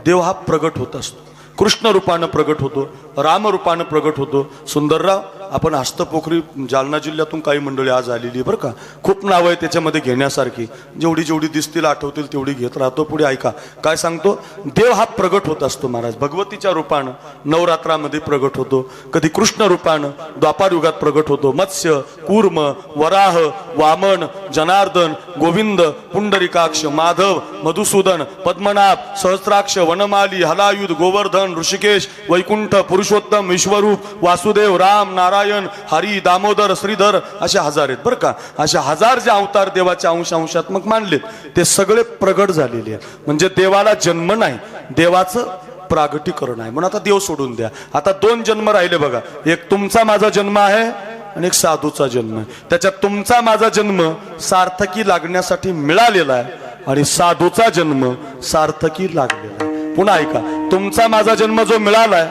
देव हा प्रगट होत असतो. कृष्ण रूपानं प्रगट होतो, राम रूपानं प्रगट होतो. सुंदरराव, आपण हस्तपोखरी जालना जिल्ह्यातून काही मंडळी आज आलेली बरं का. खूप नावं आहे त्याच्यामध्ये घेण्यासारखी, जेवढी जेवढी दिसतील आठवतील तेवढी घेत राहतो. पुढे ऐका काय सांगतो. देव हा प्रगट होत असतो महाराज. भगवतीच्या रूपानं नवरात्रामध्ये प्रगट होतो, कधी कृष्ण रूपानं द्वापार युगात प्रगट होतो. मत्स्य, कूर्म, वराह, वामन, जनार्दन, गोविंद, पुंडरीकाक्ष, माधव, मधुसूदन, पद्मनाभ, सहस्राक्ष, वनमाली, हलायुध, गोवर्धन, ऋषिकेश, वैकुंठ, पुरुषोत्तम, विश्वरूप, वासुदेव, राम, नारायण, हरी, दामोदर, श्रीधर, असे 1000 आहेत बरं का. असे 1000 जे अवतार देवाच्या अंशात्मक मानलेत ते सगळे प्रगट झालेले आहेत. म्हणजे देवाला जन्म नाही, देवाचं प्रागटीकरण आहे. म्हणून आता देव सोडून द्या. आता 2 जन्म राहिले बघा. एक तुमचा माझा जन्म आहे आणि एक साधूचा जन्म आहे. त्याच्यात तुमचा माझा जन्म सार्थकी लागण्यासाठी मिळालेला आहे आणि साधूचा जन्म सार्थकी लागलेला आहे. पुन्हा ऐका, तुमचा माझा जन्म जो मिळालाय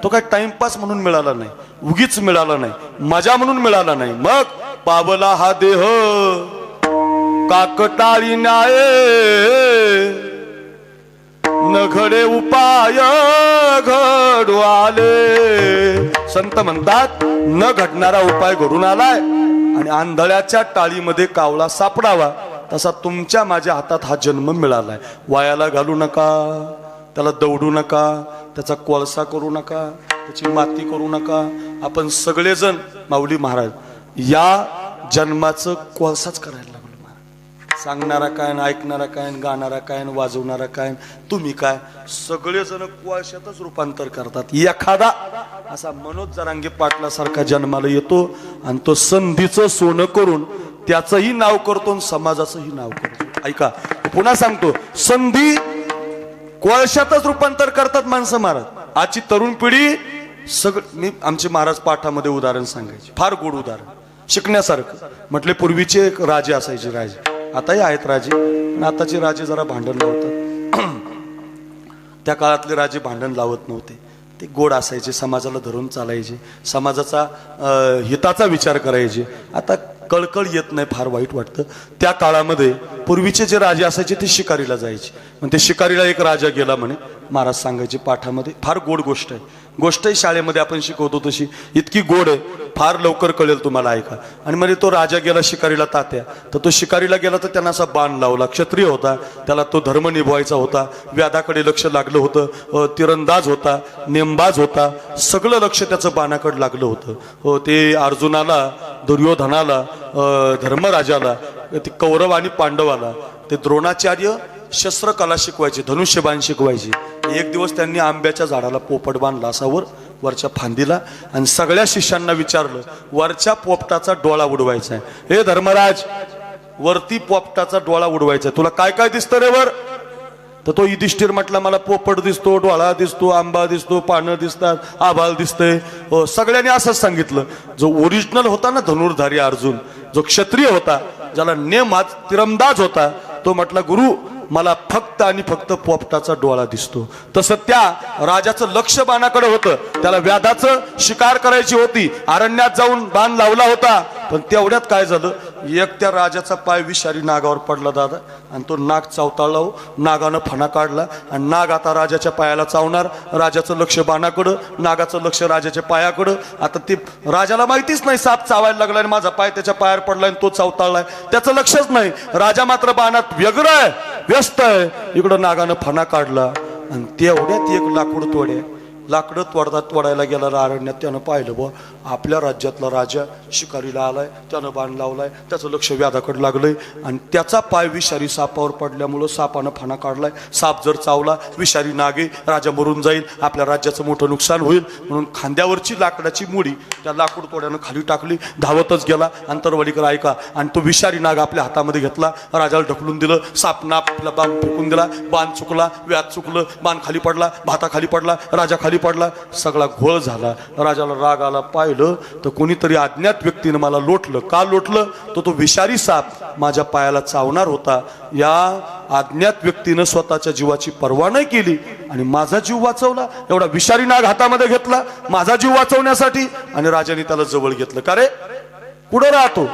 तो काय टाइमपास म्हणून मिळाला नाही, उगीच मिळाला नाही, मजा म्हणून मिळाला नाही. मग पावला हा देह काकटाळी न्याय, न घडे उपाय घडू आले. संत म्हणतात न घडणारा उपाय घडून आलाय आणि आंधळ्याच्या टाळीमध्ये कावळा सापडावा तसा तुमच्या माझ्या हातात हा जन्म मिळालाय. वायाला घालू नका, त्याला दौडू नका, त्याचा कोळसा करू नका, त्याची माती करू नका. आपण सगळेजण माऊली महाराज या जन्माचं कोळसाच करायला लागलो. सांगणारा काय, ऐकणारा काय, गाणारा काय, वाजवणारा काय, तुम्ही काय, सगळेजण कोळशातच रूपांतर करतात. एखादा असा मनोज जरांगे पाटला सारखा जन्माला येतो आणि तो संधीचं सोनं करून त्याचंही नाव करतो आणि समाजाचंही नाव करतो. ऐका पुन्हा सांगतो, संधी कोळशातच रूपांतर करतात माणसं महाराज. आजची तरुण पिढी मी आमचे महाराज पाठामध्ये उदाहरण सांगायचे, फार गोड उदाहरण शिकण्यासारखं. म्हटले पूर्वीचे एक राजे असायचे, राजे आताही आहेत राजे, आताचे राजे जरा भांडण लावतात. त्या काळातले राजे भांडण लावत नव्हते. ते गोड असायचे, समाजाला धरून चालायचे, समाजाचा हिताचा विचार करायचे. आता कळकळ येत नाही, फार वाईट वाटतं. त्या काळामध्ये पूर्वीचे जे राजे असायचे ते शिकारीला जायचे. मग ते शिकारीला एक राजा गेला म्हणे, महाराज सांगायचे पाठामध्ये. फार गोड गोष्ट आहे, गोष्टही शाळेमध्ये आपण शिकवतो तशी, इतकी गोड आहे, फार लवकर कळेल तुम्हाला, ऐका. आणि म्हणजे तो राजा गेला शिकारीला तात्या, तर तो शिकारीला गेला तर त्यांना असा बाण लावला. क्षत्रिय होता, त्याला तो धर्म निभवायचा होता, व्याधाकडे लक्ष लागलं होतं, तिरंदाज होता, नेमबाज होता, सगळं लक्ष त्याचं बाणाकडे लागलं होतं. ते अर्जुनाला, दुर्योधनाला, धर्मराजाला, ते कौरव आणि पांडवाला ते द्रोणाचार्य शस्त्रकला शिकवायचे, धनुष्यबाण शिकवायचे. एक दिवस त्यांनी आंब्याच्या झाडाला पोपट बांधला असा वरच्या फांदीला, आणि सगळ्या शिष्यांना विचारलं वरच्या पोपटाचा डोळा उडवायचा आहे. हे धर्मराज, वरती पोपटाचा डोळा उडवायचा आहे, तुला काय काय दिसतं रे वर? तर तो युधिष्ठिर म्हटला, मला पोपट दिसतो, डोळा दिसतो, आंबा दिसतो, पानं दिसतात, आभाळ दिसतंय. सगळ्यांनी असंच सांगितलं. जो ओरिजिनल होता ना धनुर्धारी अर्जुन, जो क्षत्रिय होता, ज्याला नेमाज तिरंदाज होता, तो म्हटला, गुरु मला फक्त आणि फक्त पोपटाचा डोळा दिसतो. तसं त्या राजाचं लक्ष बाणाकडे होतं, त्याला व्याधाचं शिकार करायची होती, अरण्यात जाऊन बाण लावला होता. पण तेवढ्यात काय झालं, एक त्या राजाचा पाय विषारी नागावर पडला दादा, आणि तो नाग चावताळला. नागानं फणा काढला, आणि नाग आता राजाच्या पायाला चावणार. राजाचं लक्ष बाणाकडं, नागाचं लक्ष राजाच्या पायाकडं. आता ते राजाला माहितीच नाही साप चावायला लागला आणि माझा पाय त्याच्या पायावर पडलाय आणि तो चावताळलाय, त्याचं लक्षच नाही. राजा मात्र बाणात व्यग्र आहे, व्यस्त आहे. इकडं नागानं फणा काढला, आणि तेवढ्यात एक लाकूड लाकडं तोडायला गेला अरण्यात. त्यानं पाहिलं बुवा आपल्या राज्यातला राजा शिकारीला आलाय, त्यानं बाण लावलाय, त्याचं लक्ष व्याधाकडे लागलंय, आणि त्याचा पाय विषारी सापावर पडल्यामुळं सापानं फणा काढलाय. साप जर चावला, विषारी नागे, राजा मरून जाईल, आपल्या राज्याचं मोठं नुकसान होईल. म्हणून खांद्यावरची लाकडाची मुडी त्या लाकूड तोड्यानं खाली टाकली, धावतच गेला. अंतरवालीकर ऐका, आणि तो विषारी नाग आपल्या हातामध्ये घेतला, राजाला ढकलून दिलं. साप नापला, बाण फेकून दिला, बाण चुकला, व्याध चुकलं, बाण खाली पडला, भाता खाली पडला, राजा खाली पडला, सगळा घोळ झाला. राजाला राग आला, पाहिलं तर कोणीतरी अज्ञात व्यक्तीनं मला लोटलं. का लोटलं? तो विषारी साप माझ्या पायाला चावणार होता. या अज्ञात व्यक्तीनं स्वतःच्या जीवाची पर्वा नाही केली आणि माझा जीव वाचवला. एवढा विषारी नाग हातामध्ये घेतला माझा जीव वाचवण्यासाठी, आणि राजाने त्याला जवळ घेतलं. का रे, कुठं राहतो?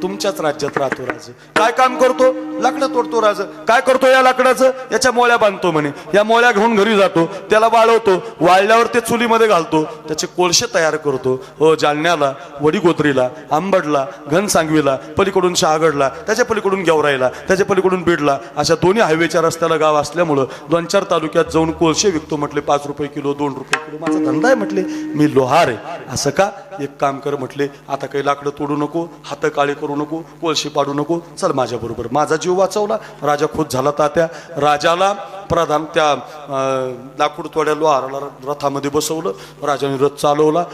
तुमच्याच राज्यात राहतो राज. काय काम करतो? लाकडं तोडतो राज. काय करतो या लाकडाचं? याच्या मोळ्या बांधतो म्हणे. या मोळ्या घेऊन घरी जातो, त्याला वाळवतो, वाळल्यावर ते चुलीमध्ये घालतो, त्याचे कोळशे तयार करतो. हो, जालन्याला, वडीगोत्रीला, आंबडला, घनसांगवीला, पलीकडून शहागडला, त्याच्या पलीकडून गेवराईला, त्याच्या पलीकडून बीडला, अशा दोन्ही हायवेच्या रस्त्याला गाव असल्यामुळं 2-4 तालुक्यात जाऊन कोळशे विकतो. म्हटले 5 रुपये किलो, 2 रुपये किलो, माझा धंदा आहे. म्हटले मी लोहार आहे. असं का? एक काम कर म्हटले, आता काही लाकडं तोडू नको, हात काळे करू नको, कोळशी पाडू नको, चल माझ्या बरोबर. माझा जीव वाचवला. राजा खुश झाला. तात्या राजाला प्रधान त्या लाकूड तोड्या लोहाराला रथामध्ये बसवलं. राजाने रथ चालवला.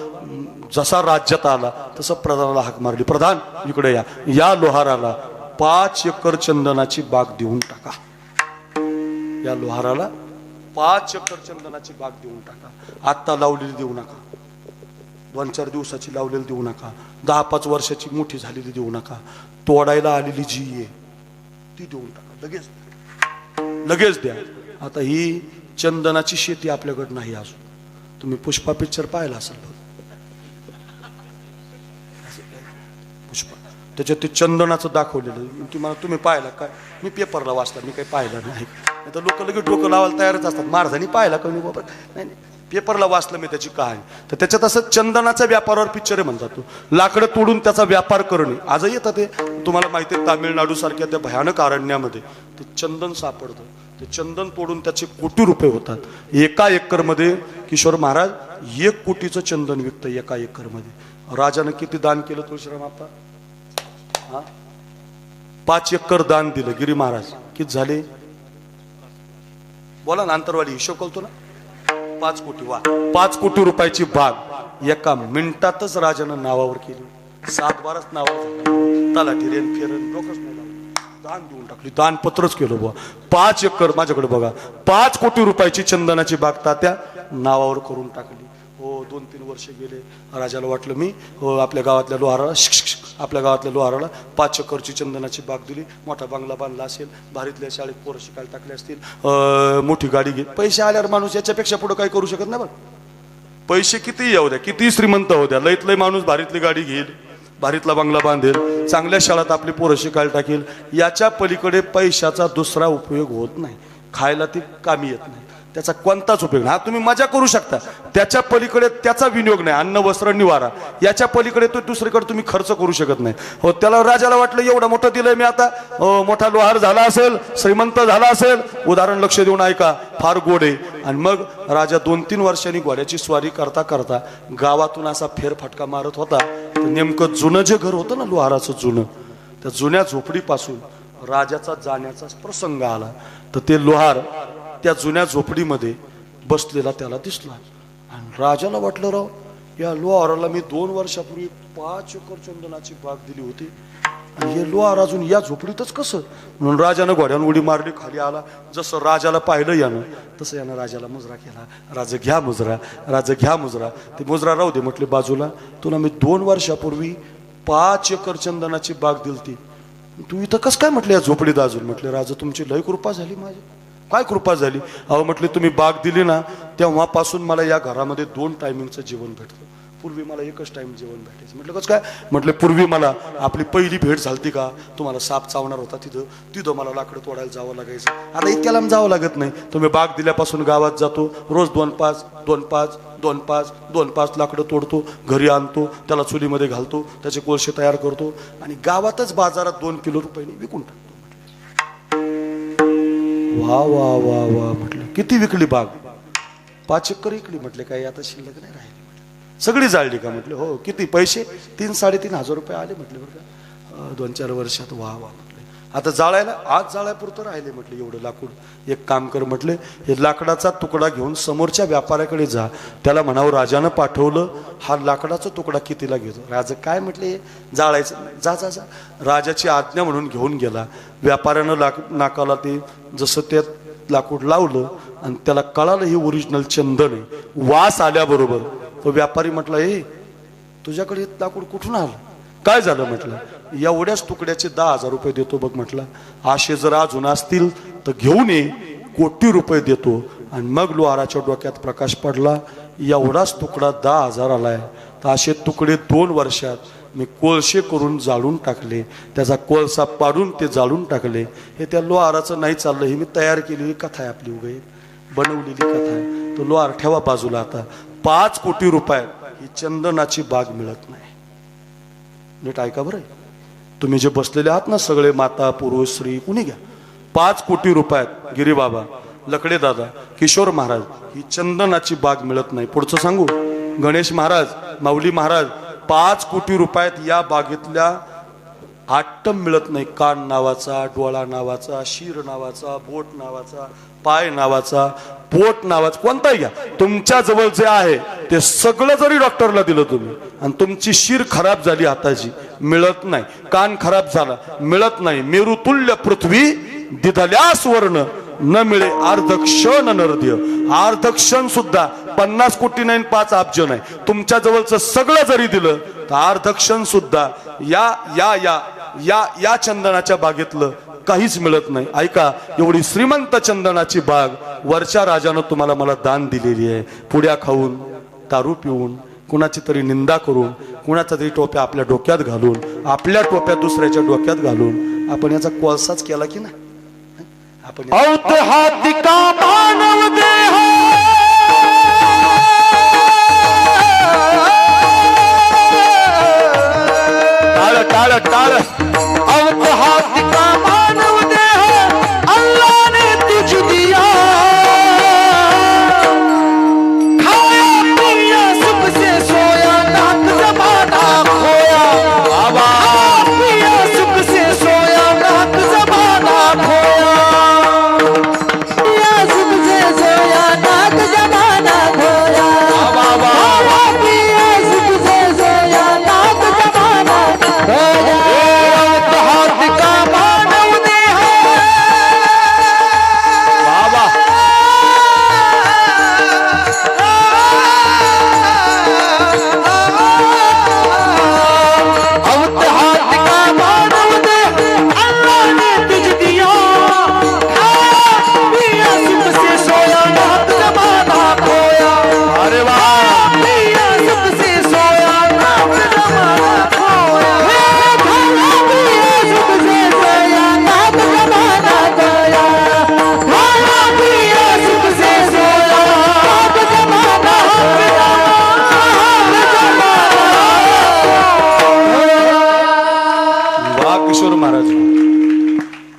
जसा राज्यात आला तसं प्रधानाला हाक मारली, प्रधान इकडे या, या लोहाराला 5 एकर चंदनाची बाग देऊन टाका. या लोहाराला 5 एकर चंदनाची बाग देऊन टाका. आत्ता लावलेली देऊ नका, 2-4 दिवसाची लावलेली देऊ नका, 10-5 वर्षाची मोठी झालेली देऊ नका. तोडायला आलेली जी आहे ती देऊन टाका, लगेच द्या. आता ही चंदनाची शेती आपल्याकडे नाही अजून. तुम्ही पुष्पा पिक्चर पाहिला असेल, पुष्पा, त्याच्यात ते चंदनाचं दाखवलेलं तुम्ही पाहिला काय? मी पेपरला वाचला, मी काही पाहिलं नाही. तर लोक लगेच डोकं लावायला तयारच असतात. महाराजांनी पाहिला का? बाबा नाही, पेपरला वाचलं मी त्याची कहाणी. तर त्याच्यात असं चंदनाच्या व्यापारावर पिक्चर आहे म्हणतात. तो लाकडं तोडून त्याचा व्यापार करणे. आजही येतात ते. तुम्हाला माहिती आहे, तामिळनाडू सारख्या त्या भयानक अरण्यामध्ये ते चंदन सापडतं. ते चंदन तोडून त्याचे कोटी रुपये होतात. 1 एकरमध्ये किशोर महाराज 1 कोटीचं चंदन विकतं 1 एकरमध्ये. राजानं किती दान केलं तुळशीराम आपा? 5 एकर दान दिलं गिरी महाराज. किती झाले? बोला ना, अंतरवाली हिशोब करतो ना. 5 कोटी. वा, 5 कोटी रुपयाची बाग 1 मिनिटातच राजानं नावावर केली. 7-12 नावावर तलाठी रेन फेरन लोकच नाही, दान देऊन टाकली. दानपत्रच केलं बुवा. 5 एकर माझ्याकडे बघा, 5 कोटी रुपयाची चंदनाची बाग तात्या नावावर करून टाकली. हो, 2-3 वर्ष गेले. राजाला वाटलं मी आपल्या गावातल्या लोहाराला 5 एकरची चंदनाची बाग दिली. मोठा बंगला बांधला असेल, भारीतल्या शाळेत पोरं शिकायला टाकले असतील, मोठी गाडी घे. पैसे आल्यावर माणूस याच्यापेक्षा पुढे काही करू शकत नाही. बरं, पैसे किती येऊ द्या, किती श्रीमंत होऊ द्या, लईत लई माणूस भारीतली गाडी घेईल, भारीतला बंगला बांधेल, चांगल्या शाळेत आपली पोरं शिकायला टाकेल, याच्या पलीकडे पैशाचा दुसरा उपयोग होत नाही. खायला ती कामी येत नाही, त्याचा कोणताच उपयोग नाही. हा तुम्ही मजा करू शकता, त्याच्या पलीकडे त्याचा विनियोग नाही. अन्न वस्त्र निवारा याच्या पलीकडे तो दुसरीकडे तुम्ही खर्च करू शकत नाही. हो, त्याला राजाला वाटलं एवढं मोठं दिलंय मी, आता मोठा लोहार झाला असेल, श्रीमंत झाला असेल. उदाहरण लक्ष देऊन ऐका, फार गोड आहे. आणि मग राजा 2-3 वर्षांनी घोड्याची स्वारी करता करता गावातून असा फेरफटका मारत होता. तर नेमकं जुनं जे घर होतं ना, लोहाराचं जुनं, त्या जुन्या झोपडीपासून राजाचा जाण्याचा प्रसंग आला. तर ते लोहार त्या जुन्या झोपडीमध्ये बसलेला त्याला दिसला. आणि राजाला वाटलं, राव, या लोहाराला मी 2 वर्षापूर्वी 5 एकर चंदनाची बाग दिली होती, आणि हे लोहार अजून या झोपडीतच कसं? म्हणून राजानं घोड्यानं उडी मारली, खाली आला. जसं राजाला पाहिलं यानं, तसं यानं राजाला मुजरा केला. राजा घ्या मुजरा, राजा घ्या मुजरा. ते मुजरा राहू दे म्हटले बाजूला, तुला मी 2 वर्षापूर्वी 5 एकर चंदनाची बाग दिलती, तू इथं कसं काय म्हटलं या झोपडीत अजून? म्हटले, राजा तुमची लय कृपा झाली माझी. काय कृपा झाली? अहो म्हटले, तुम्ही बाग दिली ना तेव्हापासून मला या घरामध्ये 2 टायमिंगचं जेवण भेटतं. पूर्वी मला एकच टाइम जेवण भेटायचं. म्हटलं कसं काय? म्हटले, पूर्वी मला आपली पहिली भेट झालती का, तुम्हाला साप चावणार होता तिथं मला लाकडं तोडायला जावं लागायचं. आता इतक्या लांब जावं लागत नाही. तुम्ही बाग दिल्यापासून गावात जातो, रोज 2-5 लाकडं तोडतो, घरी आणतो, त्याला चुलीमध्ये घालतो, त्याचे कोळसे तयार करतो, आणि गावातच बाजारात 2 किलो रुपयांनी विकून टाकतो. वा वा वा वा म्हटलं, किती विकली बाग? 5 एकर विकली. म्हटले, काही आता शिल्लक नाही राहिली. सगळी जाळली का? म्हटले, हो. किती पैसे? 3-3.5 हजार रुपये आले. म्हटले, बरं का, 2-4 वर्षात. वा वा म्हटले, आता जाळायला आज जाळायपुरतं राहिले. म्हटले, एवढं लाकूड, एक काम कर म्हटले, हे लाकडाचा तुकडा घेऊन समोरच्या व्यापाऱ्याकडे जा, त्याला म्हणावं राजानं पाठवलं, हा लाकडाचा तुकडा कितीला घेतो? राजा काय म्हटले, जाळायचं? जा जा जा. राजाची आज्ञा म्हणून घेऊन गेला. व्यापाऱ्यानं नाकाला ते जसं ते लाकूड लावलं, आणि त्याला कळालं हे ओरिजिनल चंदन आहे. वास आल्याबरोबर तो व्यापारी म्हटला, ए, तुझ्याकडे लाकूड कुठून आलं? काय झालं? म्हटलं, एवढ्याच तुकड्याचे 10,000 रुपये देतो बघ. म्हटलं, असे जर अजून असतील तर घेऊन ये, कोटी रुपये देतो. आणि मग लोहाराच्या डोक्यात प्रकाश पडला, एवढाच तुकडा 10,000 आलाय, तर असे तुकडे 2 वर्षात मी कोळशे करून जाळून टाकले, त्याचा कोळसा पाडून ते जाळून टाकले. हे त्या लोहाराचं नाही चाललं, ही मी तयार केलेली कथा आहे, आपली उभे बनवलेली कथा आहे. तो लोहार ठेवा बाजूला. आता 5 कोटी रुपयात ही चंदनाची बाग मिळत नाही. नीट ऐका बरं, तुम्ही जे बसलेले आहात ना सगळे, माता पुरुष स्त्री कुणी घ्या, 5 कोटी रुपयात गिरीबाबा, लकडे दादा, किशोर महाराज, ही चंदनाची बाग मिळत नाही. पुढचं सांगू, गणेश महाराज, माऊली महाराज, 5 कोटी रुपयात या बागेतल्या आटम मिळत नाही. कान नावाचा, डोळा नावाचा, शिर नावाचा, बोट नावाचा, पाय नावाचा, पोट नावाचा, कोणताही घ्या, तुमच्या जवळ जे आहे ते सगळं जरी डॉक्टरला दिलं तुम्ही, आणि तुमची शिर खराब झाली हाताची, मिळत नाही. कान खराब झाला, मिळत नाही. मेरुतुल्य पृथ्वी दिधल्यास वर्ण न मिळे अर्धक्षण नरद्य. अर्धक्षण सुद्धा 50 कोटी नाही, 5 अब्ज नाही. तुमच्या जवळचं सगळं जरी दिलं तर अर्धक्षण सुद्धा या या या या या चंदनाच्या बागेतलं काहीच मिळत नाही. ऐका, एवढी श्रीमंत चंदनाची बाग वरच्या राजानं तुम्हाला मला दान दिलेली आहे. पुड्या खाऊन, दारू पिऊन, कुणाची तरी निंदा करून, कुणाचा तरी टोप्या आपल्या डोक्यात घालून, आपल्या टोप्या दुसऱ्याच्या डोक्यात घालून आपण याचा कोळसाच केला की नाही? आपण औतहातिका मानव देह टाळ टाळ टाळ औतहातिका मानव देह अल्लाह ने तुझ दिया, खाया पिया सुख से सोया, नाक जमाना खोया, खाया पिया सुख से सोया, नाक जमाना खोया.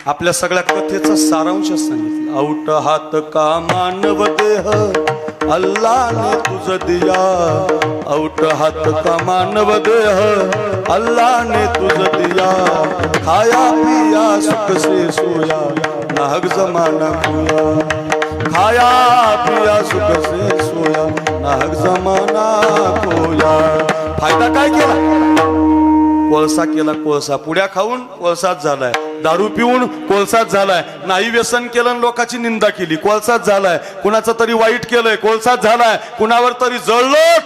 आपल्या सगळ्या कथेचा सारांश सांगितलं. औट हात का मानव देह अल्लाने तुझ दिया, औट हात का मानव देह अल्लाने तुझ दिया, खाया पिया सुख से सोया नाहक जमाना खोया, खाया पिया सुख से सोया नाहक जमाना खोया. फायदा काय केला? कोळसा केला. कोळसा पुड्या खाऊन कोळसाच झालाय, दारू पिऊन कोळसाच झालाय, नाही व्यसन केलं आणि लोकांची निंदा केली कोळसाच झालाय, कुणाचं तरी वाईट केलंय कोळसाच झालाय, कुणावर तरी जळलं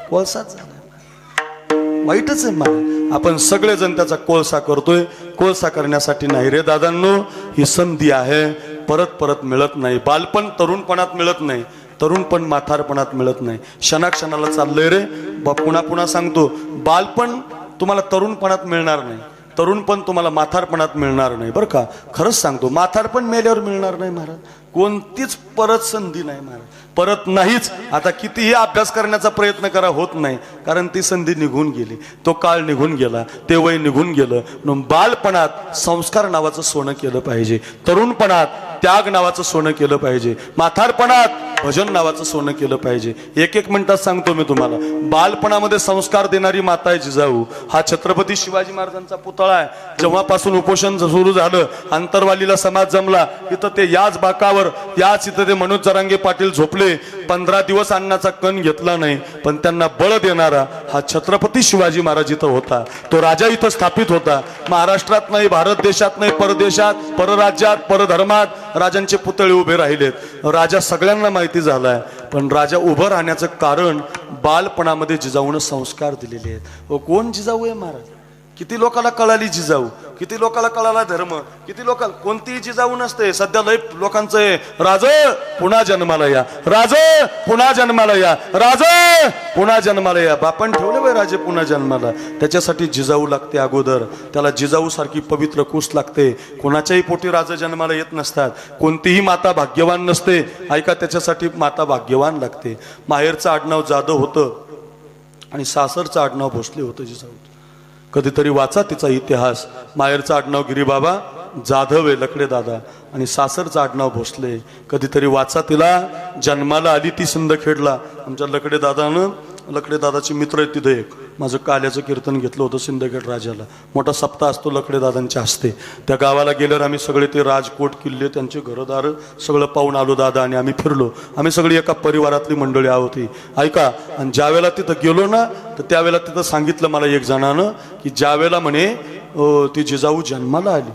कोळसाच झालाय. वाईटच आहे मला. आपण सगळेजण त्याचा कोळसा करतोय. कोळसा करण्यासाठी नाही रे दादांनो, ही संधी आहे, परत परत मिळत नाही. बालपण तरुणपणात मिळत नाही, तरुणपण म्हातारपणात मिळत नाही. क्षणाक्षणाला चाललंय रे. पुन्हा पुन्हा सांगतो, बालपण तुम्हाला तरुणपणात मिळणार नाही, तरुणपण तुम्हाला म्हातारपणात मिळणार नाही बरं का. खरंच सांगतो, म्हातारपण मेल्यावर मिळणार नाही महाराज. कोणतीच परत संधी नाही महाराज, परत नाहीच. आता कितीही अभ्यास करण्याचा प्रयत्न करा, होत नाही, कारण ती संधी निघून गेली, तो काळ निघून गेला, ते वय निघून गेलं. म्हणून बालपणात संस्कार नावाचं सोनं केलं पाहिजे, तरुणपणात त्याग नावाचं सोनं केलं पाहिजे, म्हातारपणात भजन नावाचं सोनं केलं पाहिजे. एक एक मिनिटात सांगतो मी तुम्हाला. बालपणामध्ये संस्कार देणारी माता आहे जिजाऊ. हा छत्रपती शिवाजी महाराजांचा पुतळा आहे. जेव्हापासून उपोषण सुरू झालं, आंतरवालीला समाज जमला, इथं ते याच बाकावर, याच इथं ते मनोज जरांगे पाटील झोपले. 15 दिवस अन्नाचा कण घेतला नाही, पण त्यांना बळ देणारा हा छत्रपती शिवाजी महाराज इथं होता. तो राजा इथं स्थापित होता. महाराष्ट्रात नाही, भारत देशात नाही, परदेशात, परराज्यात, परधर्मात राजांचे पुतळे उभे राहिलेत. राजा सगळ्यांना माहिती झालाय, पण राजा उभं राहण्याचं कारण बालपणामध्ये जिजाऊनं संस्कार दिलेले आहेत. हो, कोण जिजाऊ आहे महाराज? किती लोकांना कळाली जिजाऊ, किती लोकांना कळाला धर्म, किती लोकांना. कोणतीही जिजाऊ नसते. सध्या लय लोकांचं आहे, राज पुन्हा जन्माला या, राज पुन्हा जन्माला या, राज पुन्हा जन्माला या. बापन ठेवले बाई राजे पुन्हा जन्माला. त्याच्यासाठी जिजाऊ लागते अगोदर. त्याला जिजाऊ सारखी पवित्र कुस लागते. कोणाच्याही पोटी राज जन्माला येत नसतात. कोणतीही माता भाग्यवान नसते. ऐका, त्याच्यासाठी माता भाग्यवान लागते. माहेरचं आडनाव जाधव होतं आणि सासरचं आडनाव भोसले होतं जिजाऊ. कधीतरी वाचा तिचा इतिहास. माहेरचा आडनाव गिरीबाबा, जाधव आहे लकडे दादा, आणि सासरचं आडनाव भोसले. कधीतरी वाचा. तिला जन्माला आली ती सिंदखेडला. आमच्या लकडे दादानं, लकडे दादाचे मित्र आहेत तिथे एक, माझं काल्याचं कीर्तन घेतलं होतं सिंदखेड राजाला. मोठा सप्ताह असतो लकडे दादांच्या हस्ते. त्या गावाला गेल्यावर आम्ही सगळे ते राजकोट किल्ले, त्यांचे घरदार सगळं पाहून आलो दादा, आणि आम्ही फिरलो. आम्ही सगळी एका परिवारातली मंडळी आहोत. ऐका, आणि ज्या वेळेला तिथं गेलो ना, तर त्यावेळेला तिथं सांगितलं मला एक जणानं की ज्या वेळेला म्हणे ती जिजाऊ जन्माला आली,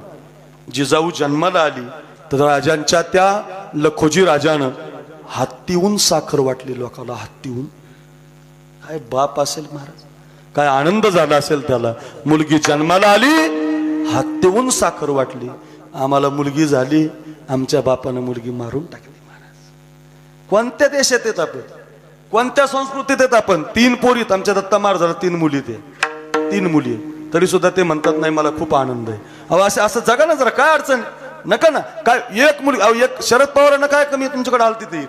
जिजाऊ जन्माला आली, तर राजांच्या त्या लखोजी राजानं हत्तीहून साखर वाटली लोकांना. हत्तीहून. काय बाप असेल महाराज, काय आनंद झाला असेल त्याला. मुलगी जन्माला आली, हत्तीहून साखर वाटली. आम्हाला मुलगी झाली, आमच्या बापानं मुलगी मारून टाकली महाराज. कोणत्या देशात येत आपण, कोणत्या संस्कृतीत येत आपण? 3 पोरीत. आमच्या दत्ता महाराजाला 3 मुली, ते 3 मुली, तरी सुद्धा ते म्हणतात नाही मला खूप आनंद आहे. अहो असं असं जगा ना जरा, काय अडचण नका ना. काय एक मुली, अहो एक शरद पवारांना काय कमी तुमच्याकडे आलती ते?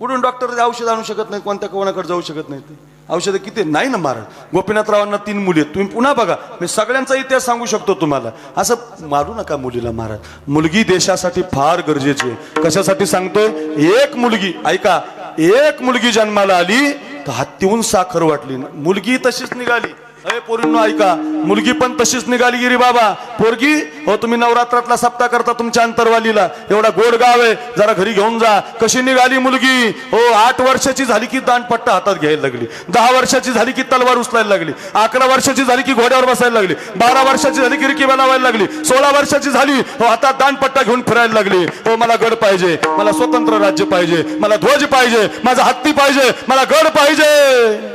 कुठून डॉक्टर औषध आणू शकत नाही, कोणत्या कोणाकडे जाऊ शकत नाही. ते औषधं किती नाही ना महाराज. गोपीनाथरावांना 3 मुली आहेत. तुम्ही पुन्हा बघा, मी सगळ्यांचा इतिहास सांगू शकतो तुम्हाला. असं मारू नका मुलीला महाराज. मुलगी देशासाठी फार गरजेची आहे. कशासाठी सांगतोय? एक मुलगी, ऐका, एक मुलगी जन्माला आली तर हत्तीहून साखर वाटली. मुलगी तशीच निघाली. अरे पोरींनो ऐका, मुलगी पण तशीच निघाली गिरी बाबा. पोरगी, हो तुम्ही नवरात्रातला सप्ताह करता तुमच्या अंतरवालीला, एवढा गोड गाव आहे, जरा घरी घेऊन जा. कशी निघाली मुलगी? हो 8 वर्षाची झाली की दांडपट्टा हातात घ्यायला लागली, 10 वर्षाची झाली की तलवार उचलायला लागली, 11 वर्षाची झाली की घोड्यावर बसायला लागली, 12 वर्षाची झाली की रिकीबा लावायला लागली, 16 वर्षाची झाली हो हातात दांडपट्टा घेऊन फिरायला लागली. हो मला गड पाहिजे, मला स्वतंत्र राज्य पाहिजे, मला ध्वज पाहिजे, माझा हत्ती पाहिजे, मला गड पाहिजे.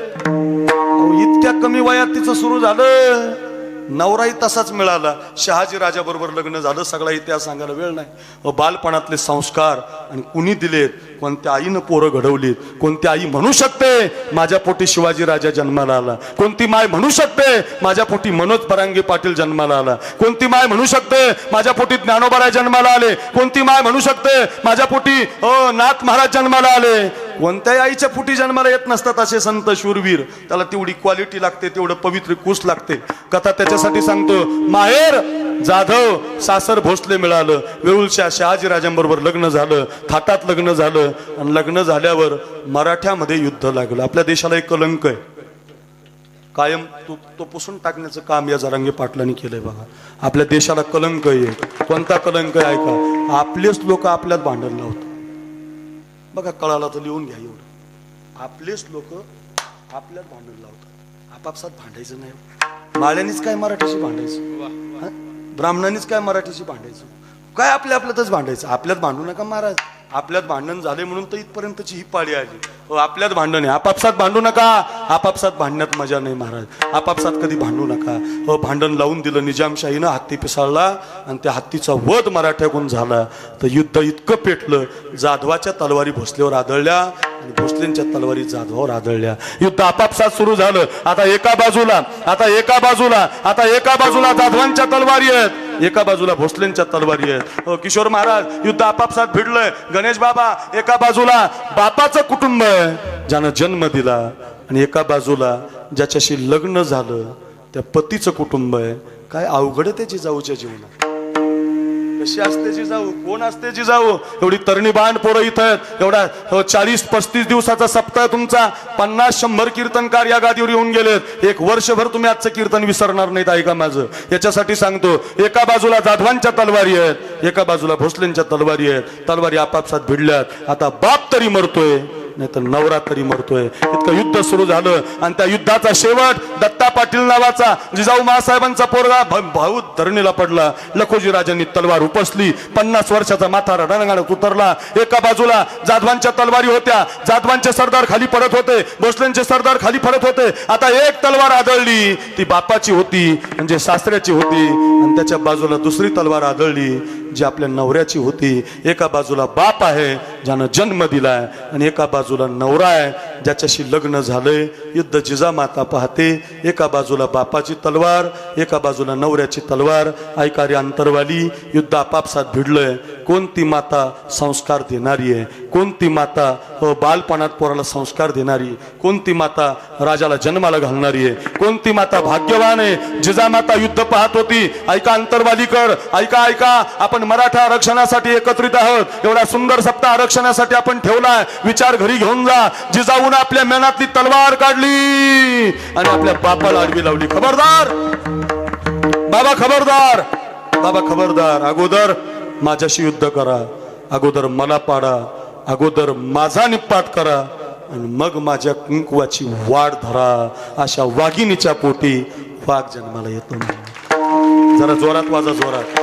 इतक्या कमी वयात तिचं सुरू झालं. नवराही तसाच मिळाला. शहाजी राजा बरोबर लग्न झालं. सगळा इतिहास सांगायला वेळ नाही. बालपणातले संस्कार आणि कुणी दिलेत? कोणत्या आईनं पोरं घडवलीत? कोणती आई म्हणू शकते माझ्या पोटी शिवाजी राजा जन्माला आला? कोणती माय म्हणू शकते माझ्या पोटी मनोज जरांगे पाटील जन्माला आला? कोणती माय म्हणू शकते माझ्या पोटी ज्ञानोबा राय जन्माला आले? कोणती माय म्हणू शकते माझ्या पोटी नाथ महाराज जन्माला आले? कोणत्याही आईच्या फुटी जन्माला येत नसतात असे संत शूरवीर. त्याला तेवढी क्वालिटी लागते, तेवढं पवित्र कुस लागते. कथा त्याच्यासाठी सांगतो. माहेर जाधव, सासर भोसले मिळालं. वेऊळच्या शहाजीराजांबरोबर लग्न झालं, थाटात लग्न झालं. आणि लग्न झाल्यावर मराठ्यामध्ये युद्ध लागलं. आपल्या देशाला एक कलंक आहे कायम, तो पुसून टाकण्याचं काम या जरांगे पाटलांनी केलंय बघा. आपल्या देशाला कलंक आहे. कोणता कलंक आहे ऐका. आपलेच लोक आपल्यात भांडण लावतात बघा. कळाला तर लिहून घ्या एवढं. आपलेच लोक आपल्यात भांडण लावतात. आपापसात भांडायचं नाही. माळ्यांनीच काय मराठीशी भांडायचं, ब्राह्मणांनीच काय मराठीशी भांडायचं, काय आपल्या आपल्यातच भांडायचं. आपल्यात भांडू नका महाराज. आपल्यात भांडण झाले म्हणून तर इथपर्यंतची ही पाळी आली. आपल्यात भांडण आहे. आपापसात भांडू नका. आपापसात भांडण्यात मजा नाही महाराज. आपापसात कधी भांडू नका. भांडण लावून दिलं निजामशाहीनं. हत्ती पिसाळला आणि त्या हत्तीचा वध मराठ्याकडून झाला. तर युद्ध इतकं पेटलं, जाधवाच्या तलवारी भोसलेवर आदळल्या आणि भोसलेंच्या तलवारी जाधवावर आदळल्या. युद्ध आपापसात सुरू झालं. आता एका बाजूला जाधवांच्या तलवारी आहेत, एका बाजूला भोसलेंच्या तलवारी आहेत. किशोर महाराज युद्ध आपापसात भिडलंय. गणेश बाबा एका बाजूला बापाचं कुटुंब आहे ज्यानं जन्म दिला, आणि एका बाजूला ज्याच्याशी लग्न झालं त्या पतीचं कुटुंब आहे. काय अवघड आहे त्याची जाऊच्या जीवनात. कशी असते जिजाऊ, कोण असते जिजाऊ. एवढी तरणी बाण पोरं इथं आहेत. एवढा 40-35 दिवसाचा सप्ताह तुमचा. 50-100 कीर्तनकार या गादीवर येऊन गेलेत. एक वर्षभर तुम्ही आजचं कीर्तन विसरणार नाहीत. ऐका माझं. याच्यासाठी सांगतो. एका बाजूला जाधवांच्या तलवारी आहेत, एका बाजूला भोसलेंच्या तलवारी आहेत. तलवारी आपापसात भिडल्यात. आता बाप तरी मरतोय नाही तर नवरा तरी मरतोय. इतकं युद्ध सुरू झालं. आणि त्या युद्धाचा शेवट दत्ता पाटील नावाचा जिजाऊ महासाहेबांचा पोरगा भाऊ धरणीला पडला. लखोजी राजांनी तलवार उपसली. 50 वर्षाचा म्हातारा रणगाडात उतरला. एका बाजूला जाधवांच्या तलवारी होत्या. जाधवांचे सरदार खाली पडत होते, भोसलेंचे सरदार खाली पडत होते. आता एक तलवार आदळली, ती बापाची होती म्हणजे सासऱ्याची होती. आणि त्याच्या बाजूला दुसरी तलवार आदळली जी आपल्या नवऱ्याची होती. एका बाजूला बाप आहे ज्यानं जन्म दिलाय, आणि एका बाजूला नवरा आहे ज्याच्याशी लग्न झालंय. युद्ध जिजामाता पाहते. एका बाजूला बापाची तलवार, एका बाजूला नवऱ्याची तलवार. ऐकारी अंतरवाली. युद्ध आपापसात भिडलंय. कोणती माता संस्कार देणारी आहे, कोणती माता बालपणात पोराला संस्कार देणारी, कोणती माता राजाला जन्माला घालणारी आहे, कोणती माता भाग्यवान आहे. जिजामाता युद्ध पाहत होती. ऐका अंतरवालीकर, ऐका ऐका. आपण मराठा आरक्षणासाठी एकत्रित आहोत. एवढा सुंदर सप्ताह आरक्षणासाठी आपण ठेवलाय. विचार घरी घेऊन जा. जिजाऊन आपल्या मेनातली तलवार काढली आणि आपल्या बापाला आडवी लावली. खबरदार बाबा, खबरदार बाबा, खबरदार. अगोदर माझ्याशी युद्ध करा, अगोदर मला पाडा, अगोदर माझा निपात करा, आणि मग माझ्या कुंकवाची वाढ धरा. अशा वाघिणीच्या पोटी वाघ जन्माला येतो. जरा जोरात वाजा, जोरात.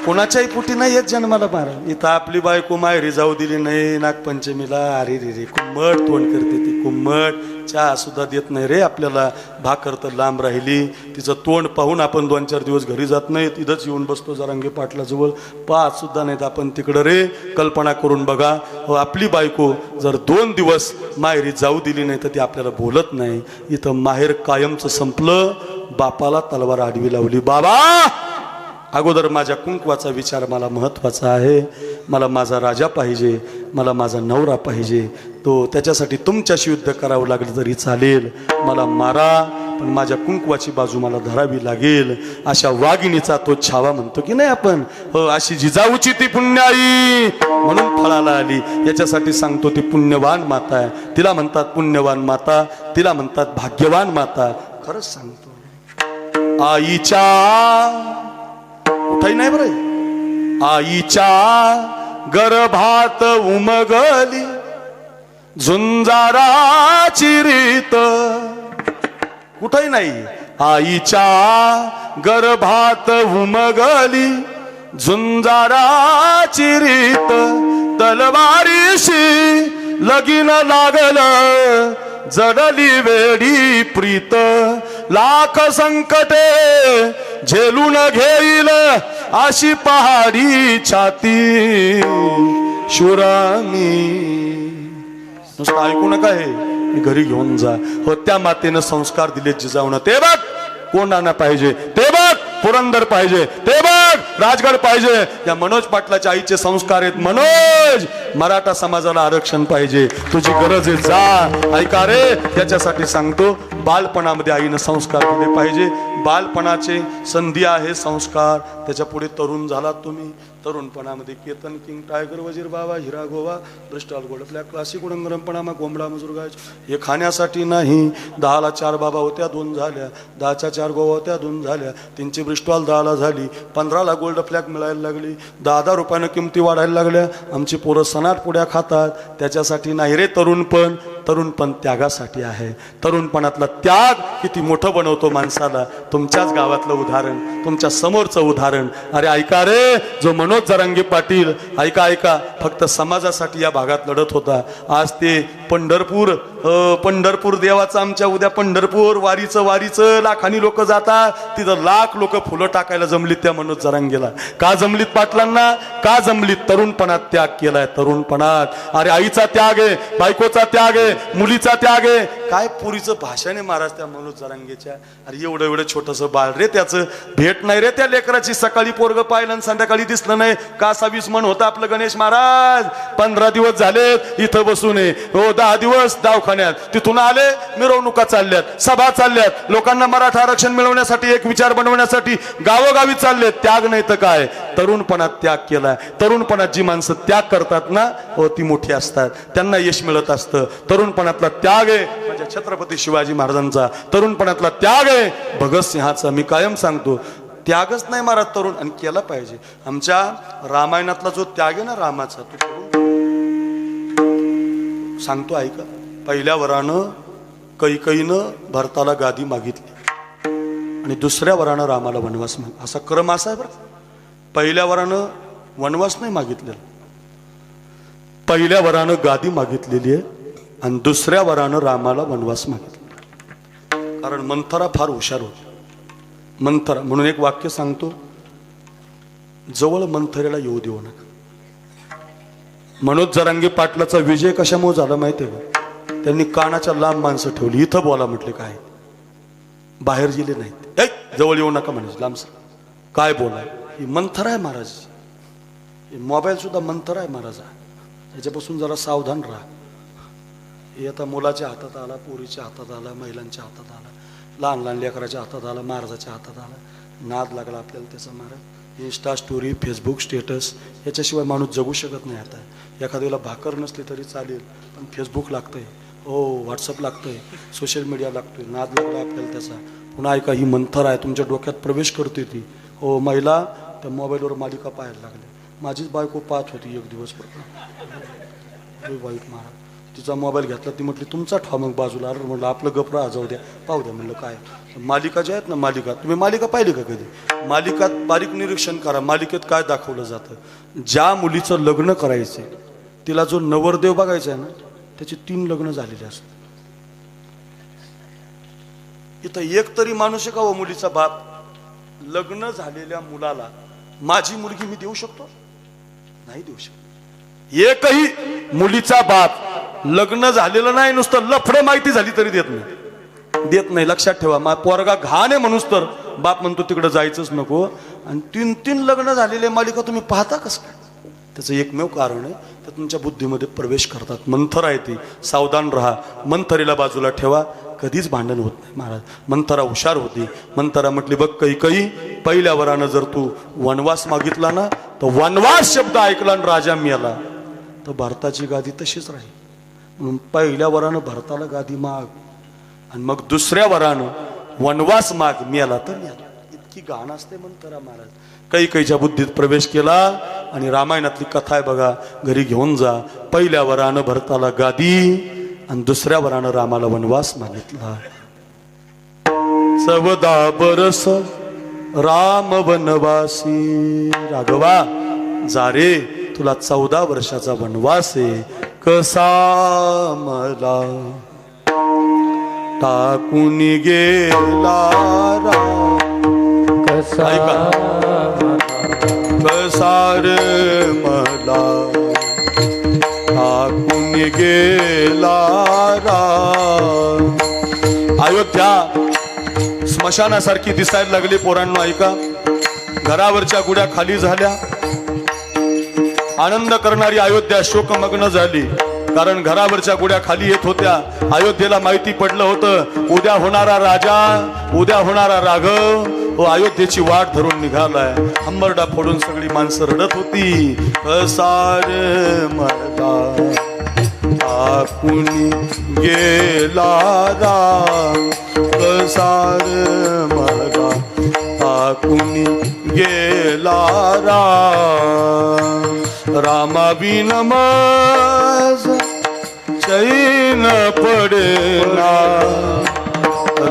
कोणाच्याही पोटी नाही येत जन्माला मारा. इथं आपली बायको माहेरी जाऊ दिली नाही नागपंचमीला. अरे रे रे, कुंभट तोंड करते ती, कुंभट. चहा सुद्धा देत नाही रे आपल्याला. भाकर तर लांब राहिली. तिचं तोंड पाहून आपण 2-4 दिवस घरी जात नाहीत. इथंच येऊन बसतो जरांगे पाटला जवळ. पाहत सुद्धा नाहीत आपण तिकडं रे. कल्पना करून बघा. आपली बायको जर 2 दिवस माहेरी जाऊ दिली नाही तर ती आपल्याला बोलत नाही. इथं माहेर कायमचं संपलं. बापाला तलवार आडवी लावली. बाबा, अगोदर माझ्या कुंकवाचा विचार मला महत्त्वाचा आहे. मला माझा राजा पाहिजे, मला माझा नवरा पाहिजे. तो त्याच्यासाठी तुमच्याशी युद्ध करावं लागलं तरी चालेल. मला मारा, पण माझ्या कुंकवाची बाजू मला धरावी लागेल. अशा वाघिणीचा तो छावा म्हणतो की नाही आपण. अशी जिजाऊची ती पुण्याई म्हणून फळाला आली. याच्यासाठी सांगतो ती पुण्यवान माता आहे. तिला म्हणतात पुण्यवान माता, तिला म्हणतात भाग्यवान माता. खरंच सांगतो. आईच्या कुठंही नाही बरं. आईच्या गर्भात उमगली झुंजाराची रीत. कुठंही नाही. आईच्या गर्भात उमगली झुंजाराची रीत. तलवारीशी लगीन लागलं जडली वेडी प्रीत. लाख संकटे झेलून घेईल अशी पहाडी छाती. शुरामी नुसतं ऐकू नका, हे घरी घेऊन जा. हो, त्या मातेनं संस्कार दिले जिजाऊनं. ते बघ कोंडाणा पाहिजे, ते बघ पुरंदर पाहिजे, ते बघ राजगड पाहिजे. या मनोज पाटलाच्या आईचे संस्कार आहेत. मनोज गरज मराठा समाजाला आरक्षण पाहिजे, तुझी गरज आहे, जा. ऐका रे, त्याच्यासाठी सांगतो, बालपणामध्ये आईनं संस्कार दिले पाहिजे. बालपणाचे संधी आहे संस्कार. त्याच्या पुढे तरुण झालात तुम्ही, तरुणपणामध्ये Ketan King Tiger Wazir Baba Hira Goa Bristol Gold Flag Classic उडंगरमपणामा गोंबडा मजूर गायच हे खाण्यासाठी नाही. 10ला 4 बाबा होत्या 2 झाल्या, 10च्या 4 गोवा होत्या 2 झाल्या, 3ची ब्रिस्टॉल 10ला झाली, 15ला गोल्ड फ्लॅग मिळायला लागली, 10 रुपयानं किमती वाढायला लागल्या. आमची पोरं सणाट पुड्या खातात, त्याच्यासाठी नाही रे तरुणपण. तरुणपण त्यागासाठी आहे. तरुणपणातला त्याग किती मोठं बनवतो माणसाला. तुमच्याच गावातलं उदाहरण, तुमच्या समोरचं उदाहरण. अरे ऐका रे, जो मनोज जरांगे पाटील, ऐका ऐका, फक्त समाजासाठी या भागात लढत होता. आज ते पंढरपूर देवाचं आमच्या उद्या पंढरपूर वारीचं लाखांनी लोक जातात, तिथं लाख लोक फुलं टाकायला जमलीत त्या मनोज जरांगेला. का जमलीत पाटलांना? का जमलीत? तरुणपणात त्याग केलाय, तरुणपणात. अरे आईचा त्याग आहे, बायकोचा त्याग आहे, मुलीचा त्याग आहे. काय पुरीचं भाषण आहे महाराज त्या मनोज जरांगेच्या. अरे एवढं छोटस बाळ रे, त्याचं भेट नाही रे त्या लेकराची. सकाळी पोरग पाहिलं आणि संध्याकाळी दिसलं नाही. का 26 मन होता आपलं गणेश महाराज. 15 दिवस झालेत इथं बसून, हो 10 दिवस दवाखान्यात, तिथून आले मिरवणुका चालल्यात, सभा चालल्यात, लोकांना मराठा आरक्षण मिळवण्यासाठी एक विचार बनवण्यासाठी गावोगावी चाललेत. त्याग नाही तर काय, तरुणपणात त्याग केलाय. तरुणपणात जी माणसं त्याग करतात ना, हो ती मोठी असतात, त्यांना यश मिळत असतं. तरुणपणातला त्याग आहे म्हणजे छत्रपती शिवाजी महाराजांचा. तरुणपणातला त्याग आहे भगतसिंहाचा. मी कायम सांगतो, त्यागच नाही महाराज तरुण, आणि केला पाहिजे. आमच्या रामायणातला जो त्याग आहे ना रामाचा, तो सांगतो ऐका. पहिल्या वरानं कैकईनं भरताला गादी मागितली आणि दुसऱ्या वरानं रामाला वनवास मागितला. असा क्रम असा आहे बरं. पहिल्या वरानं वनवास नाही मागितलेला, पहिल्या वरानं गादी मागितलेली आहे आणि दुसऱ्या वरानं रामाला वनवास मागितला. कारण मंथरा फार हुशार होती. मंथरा म्हणून एक वाक्य सांगतो, जवळ मंथरेला येऊ देऊ नका. मनोज जरांगे पाटलाचा विजय कशामुळे झाला माहितीये का? त्यांनी कानाच्या लांब माणसं ठेवली. इथं बोला म्हटले, काय बाहेर गेले नाहीत. जवळ येऊ नका म्हणायचे, लांब सर. काय बोला, ही मंथरा आहे महाराज. मोबाईल सुद्धा मंथरा आहे महाराज. त्याच्यापासून जरा सावधान राहा. हे आता मुलाच्या हातात आला, पोरीच्या हातात आला, महिलांच्या हातात आला, लहान लहान लेकराच्या हातात आला, महाराजाच्या हातात आला. नाद लागला आपल्याला त्याचा Maharaj. Insta story, Facebook status याच्याशिवाय माणूस जगू शकत नाही. आता एखाद्याला भाकर नसली तरी चालेल, पण फेसबुक लागतंय, हो व्हॉट्सअप लागतंय, सोशल मीडिया लागतोय. नाद लागला आपल्याला त्याचा. पुन्हा ऐका, ही मंथर आहे, तुमच्या डोक्यात प्रवेश करते ती. हो महिला त्या मोबाईलवर मालिका पाहायला लागल्या. माझीच बायको पाहत होती एक दिवस, वाईट महाराज. तिचा मोबाईल घेतला, ती म्हटली तुमचा ठा मग बाजूला. अरे म्हणलं आपलं गपरा जाऊ द्या, पाहू द्या. म्हणलं काय मालिका ज्या आहेत ना, मालिका तुम्ही मालिका पाहिली का कधी? मालिकात बारीक निरीक्षण करा. मालिकेत काय दाखवलं जातं? ज्या मुलीचं लग्न करायचंय तिला जो नवरदेव बघायचा आहे ना, त्याची 3 लग्न झालेले असतात. इथं एक तरी माणूस आहे का हो मुलीचा बाप, लग्न झालेल्या मुलाला माझी मुलगी मी देऊ शकतो? नाही देऊ शकतो. एकही मुलीचा बाप लग्न झालेलं नाही, नुसतं लफडं माहिती झाली तरी देत नाही. लक्षात ठेवा. पोरगा घाण आहे म्हणूस तर बाप म्हणतो तिकडे जायचंच नको. आणि 3 लग्न झालेले मालिका तुम्ही पाहता कसं काय? त्याचं एकमेव कारण आहे, तर तुमच्या बुद्धीमध्ये प्रवेश करतात. मंथर आहे ती, सावधान राहा. मंथरीला बाजूला ठेवा, कधीच भांडण होत नाही महाराज. मंथरा हुशार होती. मंथरा म्हटली, बघ कैकई, पहिल्या वरानं जर तू वनवास मागितला ना, तर वनवास शब्द ऐकला आणि राजा मिळाला तर भारताची गादी तशीच राहील. म्हणून पहिल्या वरानं भारताला गादी माग आणि मग दुसऱ्या वरानं वनवास माग, मिळाला तर मिळाला. इतकी गाण असते मंथरा महाराज. कैकईच्या बुद्धीत प्रवेश केला आणि रामायणातली कथा आहे बघा, घरी घेऊन जा. पहिल्या वरानं भरताला गादी आणि दुसऱ्या वरानं रामाला वनवास मागितला. 14 बरस राम वनवासी. राघवा जा रे, तुला 14 वर्षाचा वनवास आहे. कसा मला टाकून गेला कसा रे मला टाकून गेला. अयोध्या स्मशानासारखी दिसायला लागली पोरांनो. ऐका, घरावरच्या गुड्या खाली झाल्या, आनंद करणारी अयोध्या शोकमग्न झाली. कारण घरावरच्या गुड्या खाली येत होत्या. अयोध्येला माहिती पडलं होतं उद्या होणारा राजा, उद्या होणारा राघव हो अयोध्येची वाट धरून निघालाय. हंबरडा फोडून सगळी माणसं रडत होती. कसार मरदा आपुनी गेला राम, कसार मरदा आपुनी गेला राम. रामा बिन मज चैन पडेना,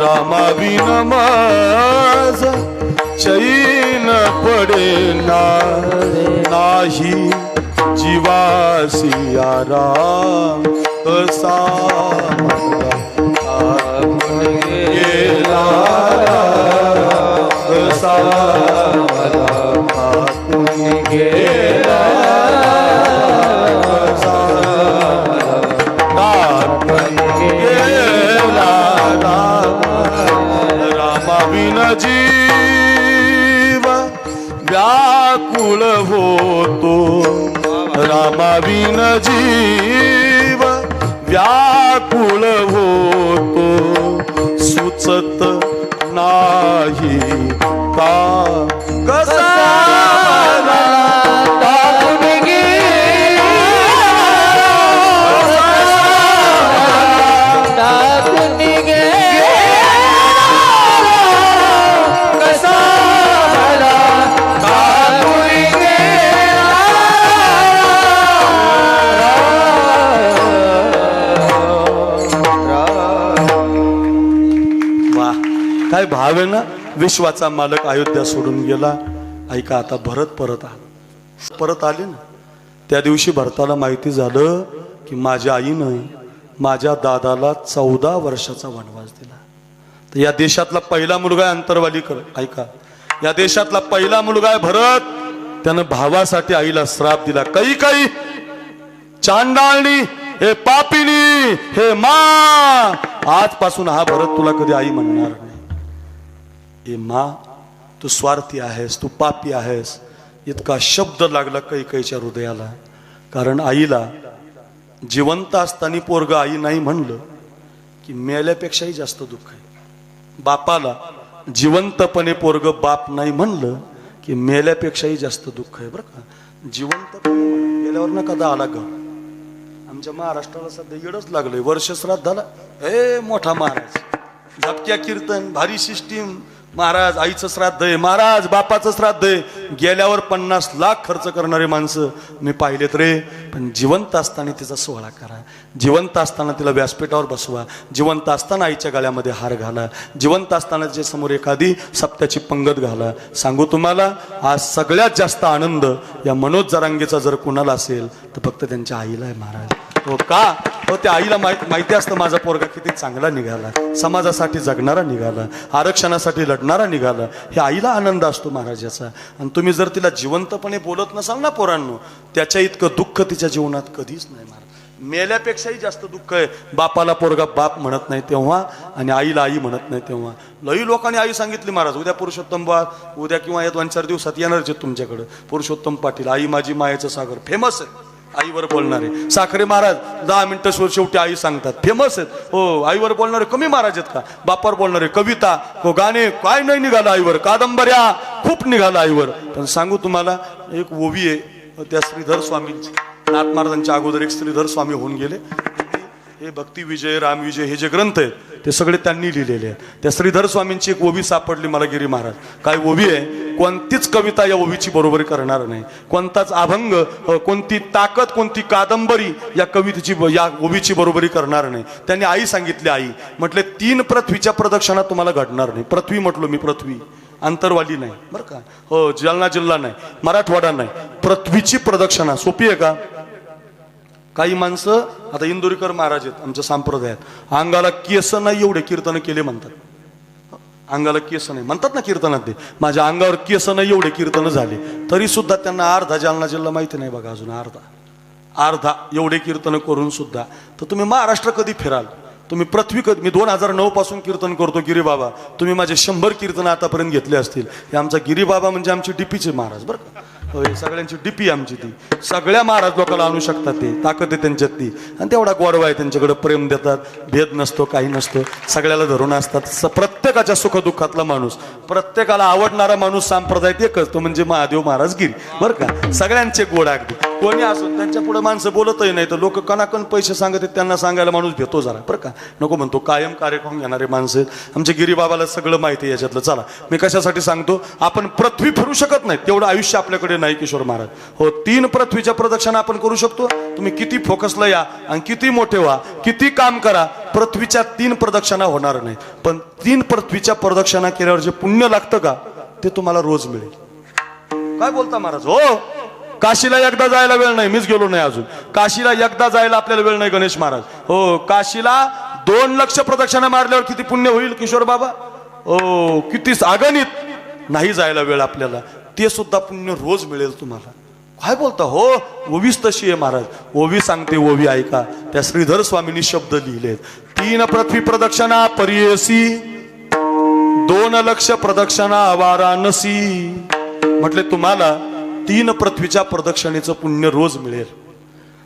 रामा बिन मज चैन पडेना. नाही जीवासी आराम, कसा गेला कसा गेला रामा बिन जीव व्याकुळ होतो, रामा बिन जीव व्याकुळ होतो. सुचत नाही का कसा काय भाव आहे ना. विश्वाचा मालक अयोध्या सोडून गेला. ऐका आता भरत परत आले ना. त्या दिवशी भरताला माहिती झालं की माझ्या आईनं माझ्या दादाला 14 वर्षाचा वनवास दिला. तर या देशातला पहिला मुलगा आहे अंतरवालीकर. ऐका या देशातला पहिला मुलगा आहे भरत. त्यानं भावासाठी आईला श्राप दिला. काही चांडाळणी हे पापिनी हे मा, आजपासून हा भरत तुला कधी आई म्हणणार नाही. ए मा तू स्वार्थी आहेस, तू पापी आहेस. इतका शब्द लागला कैकेयीच्या हृदयाला. कारण आईला जिवंत असताना पोरग आई नाही म्हणलं की मेल्यापेक्षाही जास्त दुःख आहे. बापाला जिवंतपणे पोरग बाप नाही म्हणलं की मेल्यापेक्षाही जास्त दुःख आहे. बरं का, जिवंतपणे गेल्यावर ना कदा आला ग. आमच्या महाराष्ट्राला सध्या येडच लागलंय. वर्ष श्राद्धाला हे मोठा महाराज, झपक्या कीर्तन, भारी सिस्टीम. महाराज आईचं श्राद्ध आहे, महाराज बापाचं श्राद्ध आहे. गेल्यावर 50 लाख खर्च करणारे माणसं मी पाहिलेत रे. पण जिवंत असताना तिचा सोहळा करा, जिवंत असताना तिला व्यासपीठावर बसवा, जिवंत असताना आईच्या गळ्यामध्ये हार घाला, जिवंत असताना तिच्या समोर एखादी सप्त्याची पंगत घाला. सांगू तुम्हाला आज सगळ्यात जास्त आनंद या मनोज जरांगेचा जर कुणाला असेल तर फक्त त्यांच्या आईला आहे महाराज. हो का हो, त्या आईला माहिती असतं माझा पोरगा किती चांगला निघाला, समाजासाठी जगणारा निघाला, आरक्षणासाठी लढणारा निघाला. हे आईला आनंद असतो महाराजाचा. आणि तुम्ही जर तिला जिवंतपणे बोलत नसाल ना पोरांनो, त्याच्या इतकं दुःख तिच्या जीवनात कधीच नाही महाराज. मेल्यापेक्षाही जास्त दुःख आहे. बापाला पोरगा बाप म्हणत नाही तेव्हा आणि आईला आई म्हणत नाही तेव्हा. लई लोकांनी आई सांगितली महाराज. उद्या पुरुषोत्तम उद्या किंवा या 2-4 दिवसात येणारच आहेत तुमच्याकडे. पुरुषोत्तम पाटील आई माझी मायेचं सागर फेमस आहे. आईवर बोलणारे साखरे महाराज 10 मिनिटं शेवटी आई सांगतात, फेमस आहेत. हो, आईवर बोलणारे कमी महाराज आहेत का? बापावर बोलणारे कविता हो गाणे काय नाही निघालं आईवर, कादंबऱ्या खूप निघाला आईवर. पण सांगू तुम्हाला एक ओवी आहे त्या श्रीधर स्वामींची. नाथ महाराजांच्या अगोदर एक श्रीधर स्वामी होऊन गेले. हे भक्ती विजय, राम विजय हे जे ग्रंथ आहेत ते सगळे त्यांनी लिहिलेले आहेत. त्या श्रीधर स्वामींची एक ओवी सापडली मला गिरी महाराज. काय ओवी आहे? कोणतीच कविता या ओवीची बरोबरी करणार नाही, कोणताच अभंग, कोणती ताकद, कोणती कादंबरी या कवितेची या ओवीची बरोबरी करणार नाही. त्यांनी आई सांगितली. आई म्हटले 3 पृथ्वीच्या प्रदक्षिणा तुम्हाला घडणार नाही. पृथ्वी म्हटलो मी, पृथ्वी अंतरवाली नाही बरं का. हो, जालना जिल्हा नाही, मराठवाडा नाही, पृथ्वीची प्रदक्षिणा. सोपी आहे का? काही माणसं आता इंदुरीकर महाराज आहेत आमच्या संप्रदायात, अंगाला केस नाही एवढे कीर्तन केले म्हणतात. अंगाला केस नाही म्हणतात ना कीर्तनात, ते माझ्या अंगावर केस नाही एवढे कीर्तन झाले, तरी सुद्धा त्यांना अर्धा जालना जिल्हा माहिती नाही बघा अजून. अर्धा एवढे कीर्तन करून सुद्धा. तर तुम्ही महाराष्ट्र कधी फिराल? तुम्ही पृथ्वी कधी? मी 2009 पासून कीर्तन करतो गिरीबाबा. तुम्ही माझे 100 कीर्तन आतापर्यंत घेतले असतील. हे आमचा गिरीबाबा म्हणजे आमचे डीपीचे महाराज बरं का. होय, सगळ्यांची डीपी आमची ती. सगळ्या महाराज लोकांना आणू शकतात, ते ताकद आहे त्यांच्यात ती. आणि तेवढा गोडवा आहे त्यांच्याकडे, प्रेम देतात, भेद नसतो, काही नसतो, सगळ्याला धरून असतात. प्रत्येकाच्या सुखदुःखातला माणूस, प्रत्येकाला आवडणारा माणूस सांप्रदायिक एकच, तो म्हणजे महादेव महाराज गिरी. बरं का, सगळ्यांचे गोड अगदी. कोणी असो त्यांच्या पुढे माणसं बोलतही नाही, तर लोक कणाकण पैसे सांगत आहेत, त्यांना सांगायला माणूस भेटतो जरा. बरं का, नको म्हणतो, कायम कार्यक्रम घेणारे माणसं आमचे गिरीबाबाला सगळं माहिती आहे याच्यातलं. चला, मी कशासाठी सांगतो, आपण पृथ्वी फिरू शकत नाही तेवढं आयुष्य आपल्याकडे नाही किशोर महाराज. हो, 3 पृथ्वीच्या प्रदक्षिणा आपण करू शकतो. तुम्ही किती फोकसला या आणि किती मोठे व्हा, किती काम करा, पृथ्वीच्या 3 प्रदक्षिणा होणार नाही. पण 3 पृथ्वीच्या प्रदक्षिणा केल्यावर जे पुण्य लागतं का, ते तुम्हाला रोज मिळेल. काय बोलता महाराज? हो, काशीला एकदा जायला वेळ नाही, मीच गेलो नाही अजून. काशीला एकदा जायला आपल्याला वेळ नाही गणेश महाराज. हो, काशीला 2 लक्ष प्रदक्षिणा मारल्यावर किती पुण्य होईल किशोर बाबा? हो, किती अगणित. नाही जायला वेळ आपल्याला, ते सुद्धा पुण्य रोज मिळेल तुम्हाला. काय बोलता? हो, ओवीच तशी आहे महाराज. ओवी सांगते, ओवी ऐका. त्या श्रीधर स्वामींनी शब्द लिहिलेत. 3 पृथ्वी प्रदक्षिणा परियसी, 2 लक्ष प्रदक्षिणा वाराणसी. म्हटले तुम्हाला 3 पृथ्वीच्या प्रदक्षिणेचं पुण्य रोज मिळेल,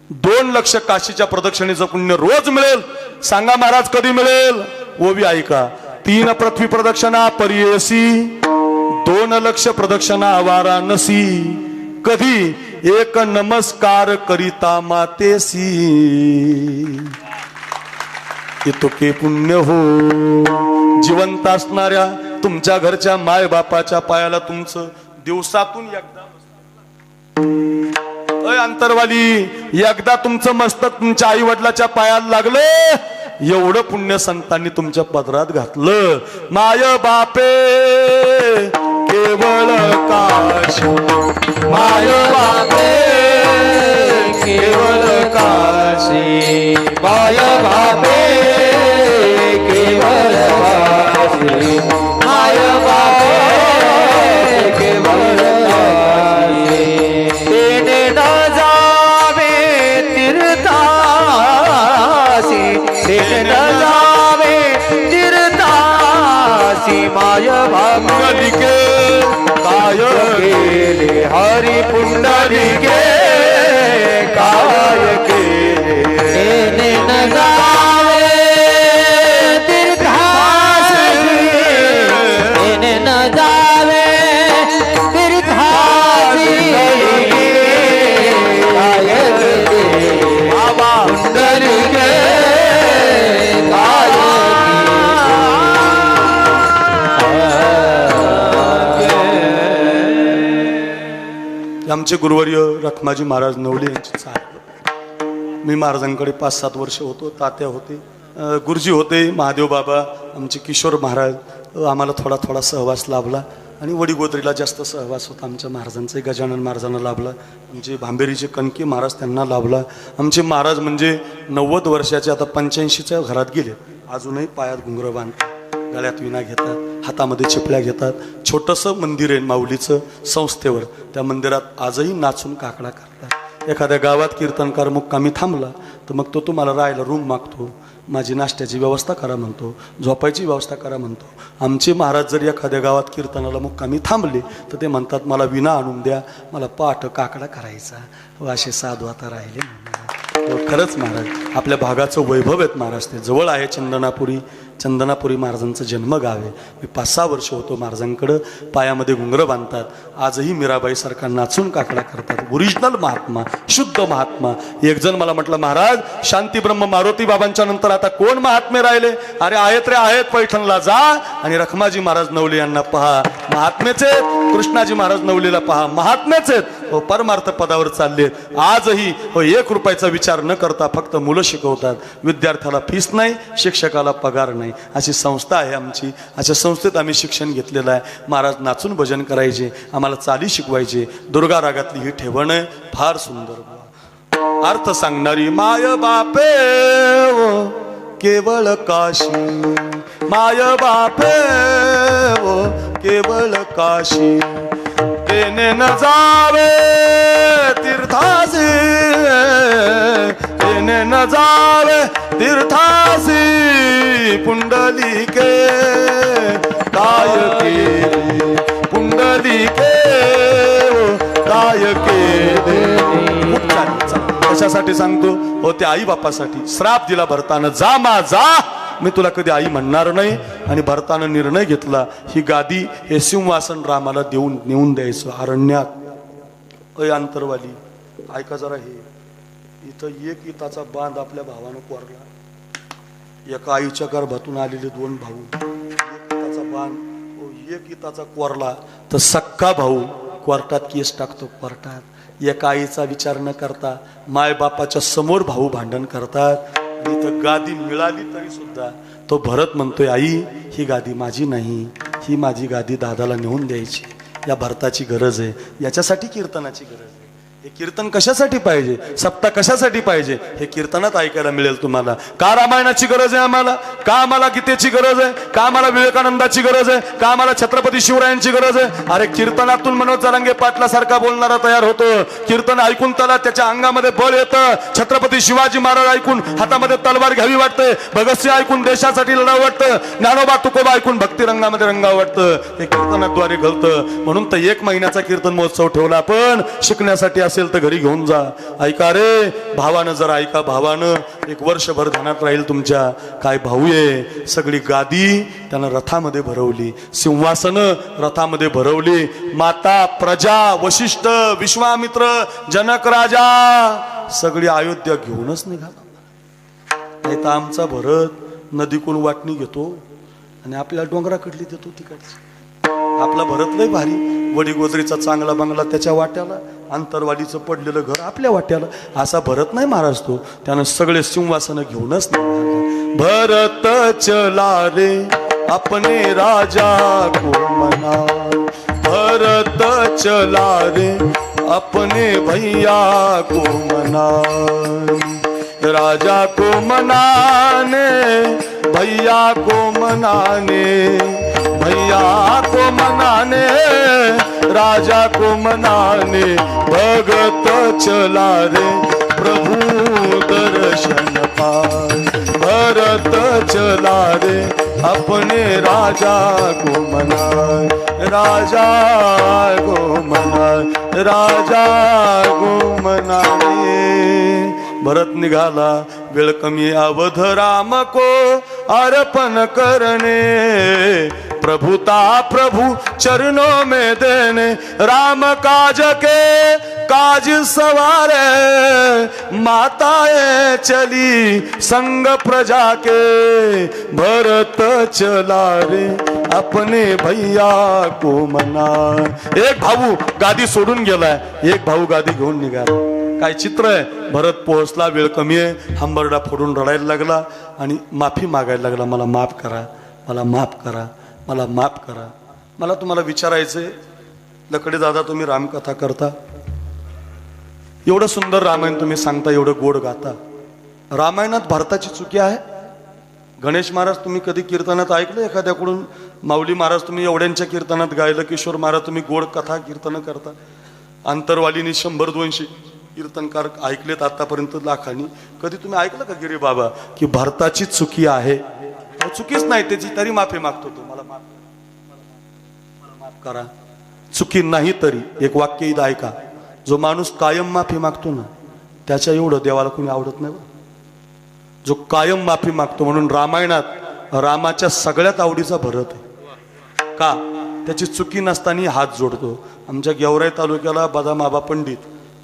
2 लक्ष काशीच्या प्रदक्षिणेचं पुण्य रोज मिळेल. सांगा महाराज कधी मिळेल? ओवी ऐका. 3 पृथ्वी प्रदक्षिणा परियसी, 2 लक्ष प्रदक्षिणा वाराणसी. कधी? 1 नमस्कार करिता मातेसी. इतके पुण्य हो. जिवंत असणाऱ्या तुमच्या घरच्या माय बापाच्या पायाला तुमचं दिवसातून एकदा, अंतरवाली, एकदा तुमचं मस्तक तुमच्या आई वडिलाच्या पायाला लागलं, एवढं पुण्य संतांनी तुमच्या पदरात घातलं. माय बापे केवळ काशी, माय बापे केवळ काशी, माय बापे केवळ काशी, माय बापे केवळ काशी. तेने न जावे तीर्थासी, तेने न जावे तीर्थासी. माय पुंडलिके काय केले हरी पुंडलिके काय केले. तेने न जावे तीर्थासी, तेने न जावे तीर्थासी. काय केले बाबा पुंडलिके काय आमचे गुरुवर्य रखमाजी महाराज नवले यांची चाल. मी महाराजांकडे 5-7 वर्ष होतो. तात्या होते, गुरुजी होते, महादेव बाबा, आमचे किशोर महाराज. आम्हाला थोडा थोडा सहवास लाभला आणि वडीगोदरीला जास्त सहवास होता आमच्या महाराजांचा. गजानन महाराजांना लाभला, आमचे भांबेरीचे कणके महाराज त्यांना लाभला. आमचे महाराज म्हणजे 90 वर्षाचे, आता 85च्या घरात गेले. अजूनही पायात घुंगरं बांधतात, गळ्यात विणा घेतात, हातामध्ये चिपळ्या घेतात. छोटंसं मंदिर आहे माऊलीचं संस्थेवर, त्या मंदिरात आजही नाचून काकडा करतात. एखाद्या गावात कीर्तनकार मुक्कामी थांबला तर मग तो तुम्हाला राहायला रूम मागतो, माझी नाश्त्याची व्यवस्था करा म्हणतो, झोपायची व्यवस्था करा म्हणतो. आमचे महाराज जर एखाद्या गावात कीर्तनाला मुक्कामी थांबले तर ते म्हणतात, मला विणा आणून द्या, मला पाठ काकडा करायचा. असे साधू आता राहिले. खरंच महाराज आपल्या भागाचं वैभव आहेत महाराज. ते जवळ आहे चंदनापुरी. चंदनापुरी महाराजांचं जन्मगाव आहे. मी 5-6 वर्ष होतो महाराजांकडं. पायामध्ये घुंगरं बांधतात, आजही मीराबाई सारखा नाचून काकडा करतात. ओरिजिनल महात्मा, शुद्ध महात्मा. एक जण मला म्हटलं, महाराज शांतीब्रह्म मारुती बाबांच्या नंतर आता कोण महात्मे राहिले? अरे आहेत रे आहेत, पैठणला जा आणि रखमाजी महाराज नवले यांना पहा, महात्मेचे. कृष्णाजी महाराज नवलेला पहा, महात्मेचे. हो, परमार्थ पदावर चालले आजही. हो, 1 रुपयाचा विचार न करता फक्त मुलं शिकवतात. विद्यार्थ्याला फीस नाही, शिक्षकाला पगार नाही. अशी संस्था आहे आमची. अशा संस्थेत आम्ही शिक्षण घेतलेलं आहे. महाराज नाचून भजन करायचे, आम्हाला चाली शिकवायचे. दुर्गा रागातली ही ठेवण आहे, फार सुंदर अर्थ सांगणारी. माय बापे वो केवळ काशी, माय बापे वो केवळ काशी. तेने न जावे तीर्थासी, तेने न जावे तीर्थासी. पुंडलिके काय केले, पुंडलिके काय कशासाठी सांगतो? हो, त्या आई बापासाठी. श्राप दिला भरतानं, जा मा जा, मी तुला कधी आई म्हणणार नाही. आणि भरतानं निर्णय घेतला, ही गादी हे सिंहासन रामाला नेऊन द्यायचं अरण्यात. अय अंतरवाली, ऐका जरा, हे इथं एक इताचा बांध आपल्या भावानं कोरला. एका आईच्या गर्भातून आलेले दोन भाऊ, एक इताचा बांध एक इताचा कोरला तर सक्का भाऊ कोर्टात केस टाकतो. कोर्टात एका आईचा विचार न करता माय बापाच्या समोर भाऊ भांडण करतात. इथं गादी मिळाली तरी सुद्धा तो भरत म्हणतोय, आई ही गादी माझी नाही, ही माझी गादी दादाला नेऊन द्यायची. या भरताची गरज आहे, याच्यासाठी कीर्तनाची गरज आहे. हे कीर्तन कशासाठी पाहिजे, सप्ताह कशासाठी पाहिजे, हे कीर्तनात ऐकायला मिळेल तुम्हाला. का रामायणाची गरज आहे आम्हाला, का आम्हाला गीतेची गरज आहे, का आम्हाला विवेकानंदाची गरज आहे, का आम्हाला छत्रपती शिवरायांची गरज आहे? अरे कीर्तनातून मनोज जरांगे पाटलासारखा बोलणारा तयार होतो. कीर्तन ऐकून त्याला त्याच्या अंगामध्ये बळ येतं. छत्रपती शिवाजी महाराज ऐकून हातामध्ये तलवार घ्यावी वाटते. भगतसिंह ऐकून देशासाठी लढावं वाटतं. ज्ञानोबा तुकोबा ऐकून भक्ती रंगामध्ये रंगावं वाटतं. हे कीर्तनाद्वारे घडतं. म्हणून तर 1 महिन्याचा कीर्तन महोत्सव ठेवला. आपण शिकण्यासाठी असेल तर घरी घेऊन जा. ऐका रे भावानं, जरा ऐका भावानं, एक वर्षभर ध्यानात राहील तुमच्या. काय भाऊ आहे, सगळी गादी त्यानं रथामध्ये भरवली, सिंहासन रथामध्ये भरवली. माता, प्रजा, वशिष्ठ, विश्वामित्र, जनक राजा सगळी अयोध्या घेऊनच निघाला. नाही तर आमचा भरत नदीकडून वाटणी घेतो आणि आपल्या डोंगराकडली देतो तिकडची. आपला भरत लय भारी, वडी गोजरीचा चांगला बंगला त्याच्या वाट्याला, अंतरवालीचं पडलेलं घर आपल्या वाट्याला. असा भरत नाही महाराज तो. त्यानं सगळे सिंहासन घेऊनच नाही. भरत चला रे अपने राजा को मना, भरत चला रे अपने भैया को मना, राजा को मनाने भैया को मनाने, भैया को मनाने राजा को मनाने, भगत चला रे प्रभु दर्शन पाए, भरत चला रे अपने राजा को मनाए, राजा को मनाए, राजा को मनाए. भरत निघाला, वेळ कमी अवध राम को अर्पण करने, प्रभुता प्रभु चरणों में देने, राम काज के काज सवारे, माताएं चली संग प्रजा के, भरत चला रे अपने भैया को मना. एक भाऊ गादी सोडून गेलाय, एक भाऊ गादी घेऊन निघाला. काय चित्र आहे. भरत पोहोचला, वेळ कमी आहे, हंबरडा फोडून रडायला लागला आणि माफी मागायला लागला. मला माफ करा, मला माफ करा, मला माफ करा. मला तुम्हाला विचारायचंय, लकडे दादा तुम्ही रामकथा करता, एवढं सुंदर रामायण तुम्ही सांगता, एवढं गोड गाता, रामायणात भारताची चुकी आहे? गणेश महाराज तुम्ही कधी कीर्तनात ऐकलं एखाद्याकडून? माऊली महाराज तुम्ही एवढ्यांच्या कीर्तनात गायलं, किशोर महाराज तुम्ही गोड कथा कीर्तन करता, अंतरवालीनी 100-200 कीर्तनकार ऐकलेत आतापर्यंत लाखांनी. कधी तुम्ही ऐकलं का गिरी बाबा की भारताची चुकी आहे? चुकीच नाही त्याची, तरी माफी मागतो तो, मला माफ करा. चुकी नाही तरी एक वाक्य इथं ऐका, जो माणूस कायम माफी मागतो ना त्याच्या एवढं देवाला कोणी आवडत नाही. जो कायम माफी मागतो, म्हणून रामायणात रामाच्या सगळ्यात आवडीचा भरत आहे. का? त्याची चुकी नसताना हात जोडतो. आमच्या गेवराई तालुक्याला बदाम आबा पंडित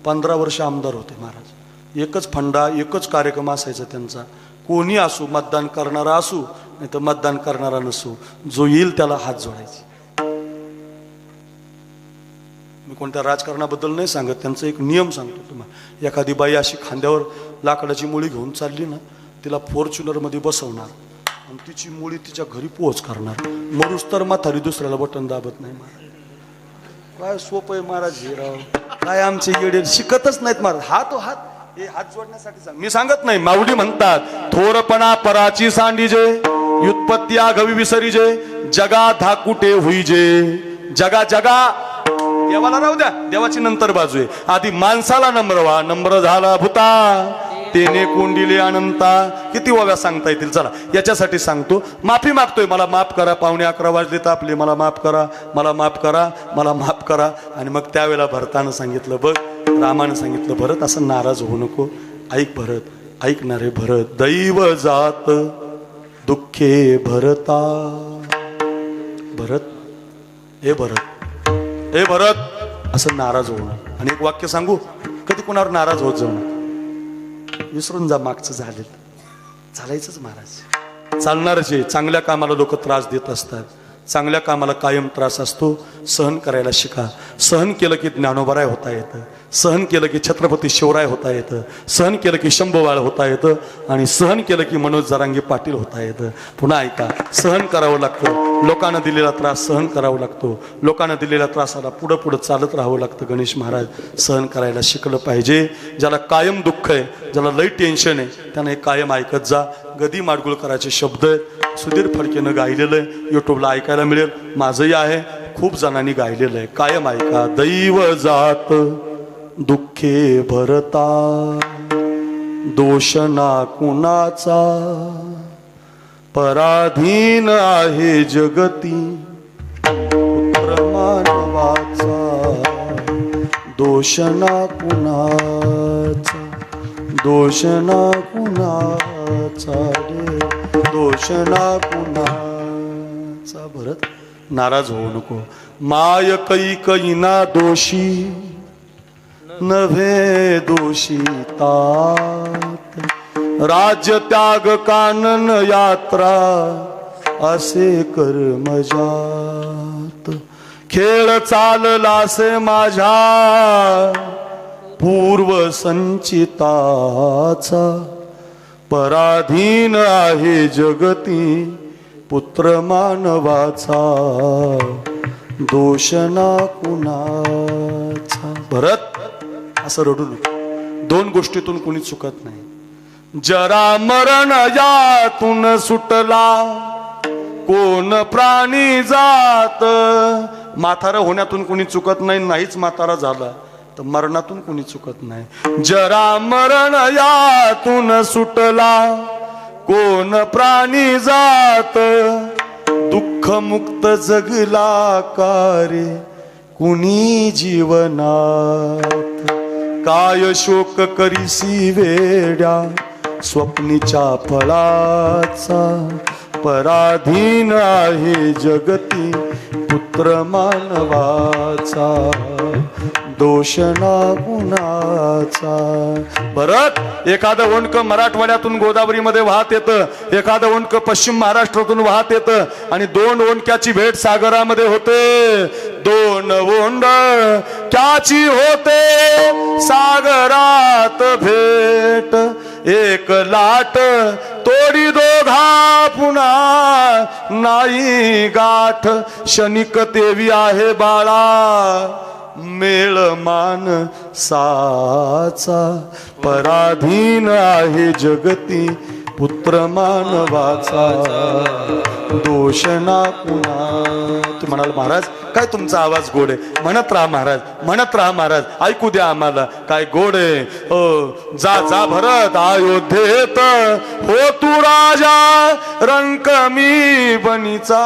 15 वर्ष आमदार होते महाराज. एकच फंडा, एकच कार्यक्रम असायचा त्यांचा. कोणी असू, मतदान करणारा असू नाही तर मतदान करणारा नसू, जो येईल त्याला हात जोडायचे. मी कोणत्या राजकारणाबद्दल नाही सांगत, त्यांचा एक नियम सांगतो तुम्हाला. एखादी बाई अशी खांद्यावर लाकडाची मुळी घेऊन चालली ना, तिला फॉर्च्युनर मध्ये बसवणार आणि तिची मुळी तिच्या घरी पोहोच करणार. मरूस तर म्हातारी दुसऱ्याला बटन दाबत नाही. महाराज काय सोपं आहे महाराज हे राव. काय आमचे येडे शिकतच नाहीत महाराज. हात हो हात, हे हात जोडण्यासाठी सांग, मी सांगत नाही. माऊली म्हणतात, थोरपणा पराची सांडीजे, व्युत्पत्ती आघवी विसरीजे, जगा धाकुटे होईजे. जगा जगा देवाला राहू द्या, देवाची नंतर बाजू आहे. आधी माणसाला नम्र व्हा, नम्र झाला भूता तेने कोंडिले अनंता. किती ओव्या सांगता येतील, चला याच्यासाठी सांगतो. माफी मागतोय, मला माफ करा, 11:15 वाजले तापले, मला माफ करा, मला माफ करा, मला माफ करा. आणि मग त्यावेळेला भरतानं सांगितलं, बघ रामानं सांगितलं, भरत असं नाराज होऊ नको, ऐक भरत, ऐकणारे भरत. दैव जात दुःखे भरता. भरत, हे भरत, हे भरत असं नाराज होणं. आणि एक वाक्य सांगू, कधी कोणावर नाराज होत जाऊ नका. विसरून जा मागचं झालेलं. चालायचंच महाराज, चालणारच आहे. चांगल्या कामाला लोक त्रास देत असतात, चांगल्या कामाला कायम त्रास असतो. सहन करायला शिका. सहन केलं की ज्ञानोबाराय होता येतं, सहन केलं की छत्रपती शिवराय होता येतं, सहन केलं की शंभूबाळ होता येतं, आणि सहन केलं की मनोज जरांगे पाटील होता येतं. पुन्हा ऐका, सहन करावं लागतं. लोकांना दिलेला त्रास सहन करावा लागतो. लोकांना दिलेल्या त्रासाला पुढं पुढं चालत राहावं लागतं. गणेश महाराज सहन करायला शिकलं पाहिजे. ज्याला कायम दुःख आहे, ज्याला लई टेन्शन आहे, त्यानं हे कायम ऐकत जा. गदी माडगुळकरांचे शब्द आहेत, सुधीर फडकेनं गायलेलं आहे, यूट्यूबला ऐकायला मिळेल. माझंही आहे, खूप जणांनी गायलेलं आहे. कायम ऐका. दैव जात दुःखे भरता, दोष ना कुणाचा, पराधीन आहे जगती पुत्र मानवाचा. दोष ना कुणाचा, दोष ना कुणाचा रे, दोष ना कुणाचा. भरत, नाराज होऊ नको. माय कैकईना दोषी नव्हे दोषी तात, राज्य त्याग कानन यात्रा असे कर्मजात. खेळ चाललासे माझ्या पूर्व संचिताचा, पराधीन आहे जगती पुत्र मानवाचा. दोष ना कुणाचा. भरत, असं रडू नको. दोन गोष्टीतून कोणी चुकत नाही. जरा मरण यातून सुटला कोण प्राणी जात. म्हातारा होण्यातून कोणी चुकत नाही, नाहीच म्हातारा झाला तर मरणातून कोणी चुकत नाही. जरा मरण यातून सुटला कोण प्राणी जात, दुःख मुक्त जगला कारे कुणी जीवनात. काय शोक करीसी वेड्या स्वप्नीच्या फळाचा, पराधीन आहे जगती पुत्र मानवाचा. दोष ना गुणाचा. भरत, एखादं ओंडक मराठवाड्यातून गोदावरीमध्ये वाहत येतं, एखादं ओंडक पश्चिम महाराष्ट्रातून वाहत येतं, आणि दोन ओंडक्याची भेट सागरामध्ये होते. दोन ओंडक्याची होते सागरात भेट, एक लाट तोडी दोघा पुन्हा नाही गाठ. क्षणिक तेवी आहे बाळा मेळ मानसाचा, पराधीन आहे जगती पुत्र मानवाचा. दोष ना कुणा. तू म्हणाल महाराज काय तुमचा आवाज गोड आहे. म्हणत राहा महाराज, म्हणत राहा महाराज, ऐकू द्या आम्हाला काय गोड आहे. जा जा भरत अयोध्येत हो तू राजा, रंक मी बनीचा.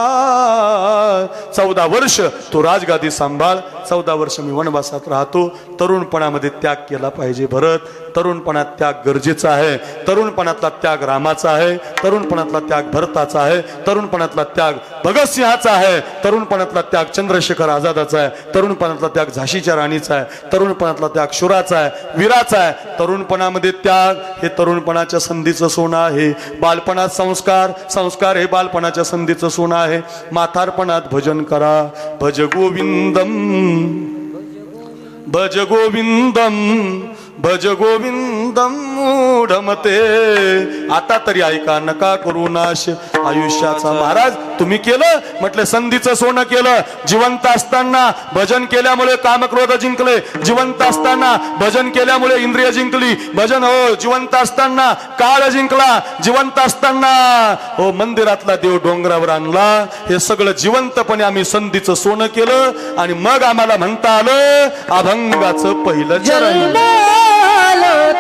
14 वर्ष तू राजगादी सांभाळ, 14 वर्ष मी वनवासात राहतो. तरुणपणामध्ये त्याग केला पाहिजे भरत. तरुणपणात त्याग गरजेचा आहे. तरुणपणातला त्याग रामाचा आहे, तरुणपणातला त्याग भरताचा आहे, तरुणपणातला त्याग भगतसिंहाचा आहे, तरुणपणातला त्याग चंद्रशेखर आझादाचा आहे, तरुणपणातला त्याग झाशीच्या राणीचा आहे, तरुणपणातला त्याग शुराचा आहे, वीराचा आहे. तरुणपणामध्ये त्याग हे तरुणपणाच्या संधीचं सोनं आहे. बालपणात संस्कार, संस्कार हे बालपणाच्या संधीचं सोनं आहे. म्हातारपणात भजन करा. भज गोविंदम भज गोविंदम भज गोविंदम मूढमते. आता तरी ऐका, नका करू नाश आयुष्याचा. महाराज तुम्ही केलं म्हटलं, संधीचं सोनं केलं. जिवंत असताना भजन केल्यामुळे कामक्रोध जिंकले, जिवंत असताना भजन केल्यामुळे इंद्रिय जिंकली. भजन हो जिवंत असताना काळ जिंकला, जिवंत असताना हो मंदिरातला देव डोंगरावर आणला. हे सगळं जिवंतपणे आम्ही संधीचं सोनं केलं, आणि मग आम्हाला म्हणता आलं अभंगाचं पहिलं चरण.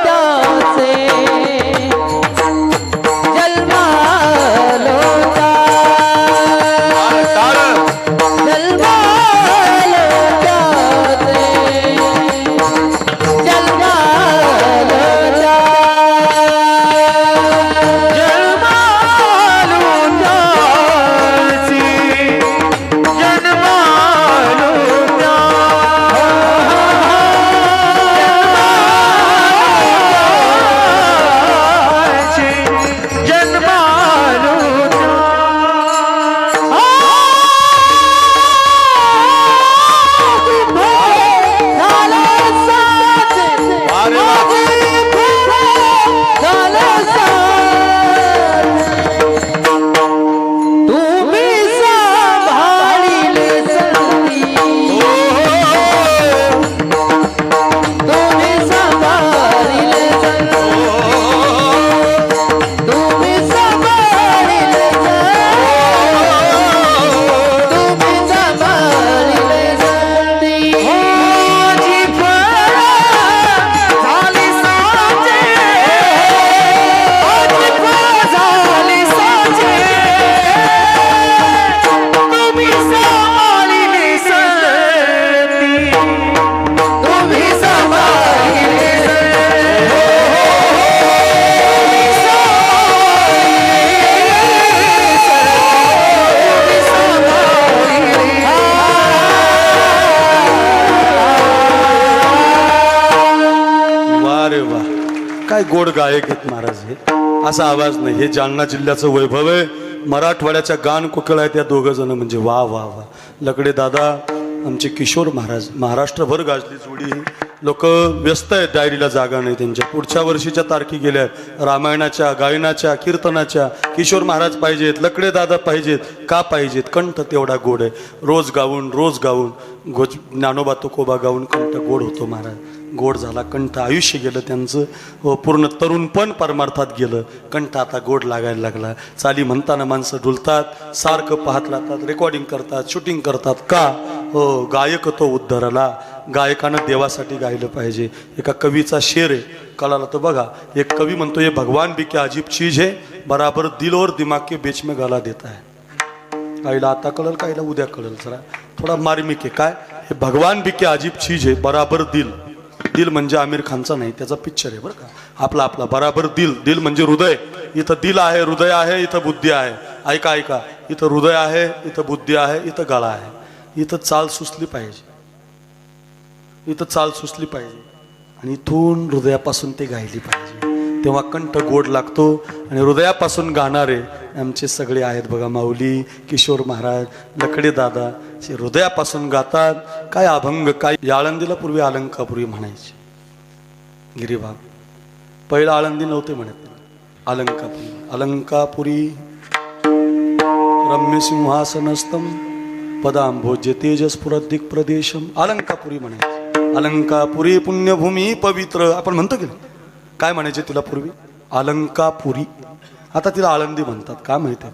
त्याचे जन्मालो जन्मालो काय गोड गायक आहेत महाराज हे, असा आवाज नाही. हे जालना जिल्ह्याचं वैभव आहे. मराठवाड्याच्या गान कोकिळ आहेत या दोघं जण, म्हणजे वा वा वा. लकडे दादा आमचे किशोर महाराज, महाराष्ट्रभर गाजली जोडी. लोक व्यस्त आहेत, डायरीला जागा नाही त्यांच्या. पुढच्या वर्षीच्या तारखी गेल्या आहेत, रामायणाच्या, गायनाच्या, कीर्तनाच्या. किशोर महाराज पाहिजेत, लकडे दादा पाहिजेत. का पाहिजेत? कंठ तेवढा गोड आहे. रोज गाऊन ज्ञानोबा तुकोबा गाऊन कंठ गोड होतो महाराज. गोड झाला कंठ, आयुष्य गेलं त्यांचं. व पूर्ण तरुणपण परमार्थात गेलं. कंठ आता गोड लागायला लागला. चाली म्हणताना माणसं डुलतात, सारखं पाहत राहतात, रेकॉर्डिंग करतात, शूटिंग करतात. का? हो, गायक तो उद्धरला. गायकानं देवासाठी गायलं पाहिजे. एका कवीचा शेर आहे, कळाला तर बघा. एक कवी म्हणतो, ये भगवान भी क्या अजीब चीज है, बराबर दिल और दिमाग के बीच में गला देता है. काहीला आता कळल, काहीला उद्या कळल. जरा थोडा मार्मिक आहे. काय? हे भगवान भी क्या अजीब चीज है, बराबर दिल. दिल म्हणजे आमिर खानचा नाही, त्याचा पिक्चर आहे बरं का. आपला बराबर दिल. दिल म्हणजे हृदय. इथं दिल आहे, हृदय आहे, इथं बुद्धी आहे. ऐका ऐका, इथं हृदय आहे, इथं बुद्धी आहे, इथं गळा आहे. इथं चाल सुचली पाहिजे, इथं चाल सुचली पाहिजे. आणि इथून हृदयापासून ते गायली पाहिजे. तेव्हा कंठ गोड लागतो. आणि हृदयापासून गाणारे आमचे सगळे आहेत बघा. माऊली, किशोर महाराज, लकडे दादा हृदयापासून गातात. काय अभंग, काय. आळंदीला पूर्वी अलंकापुरी म्हणायचे गिरीबाब. पहिला आळंदी नव्हते म्हणत, अलंकापुरी. अलंकापुरी रम्य सिंहासनस्थम पदांभोज्य तेजस्फुरत दिक्प्रदेशम. अलंकापुरी म्हणायचे. अलंकापुरी पुण्यभूमी पवित्र. आपण म्हणतो की काय म्हणायचे तिला पूर्वी? अलंकापुरी. आता तिला आळंदी म्हणतात. का माहिती आहे?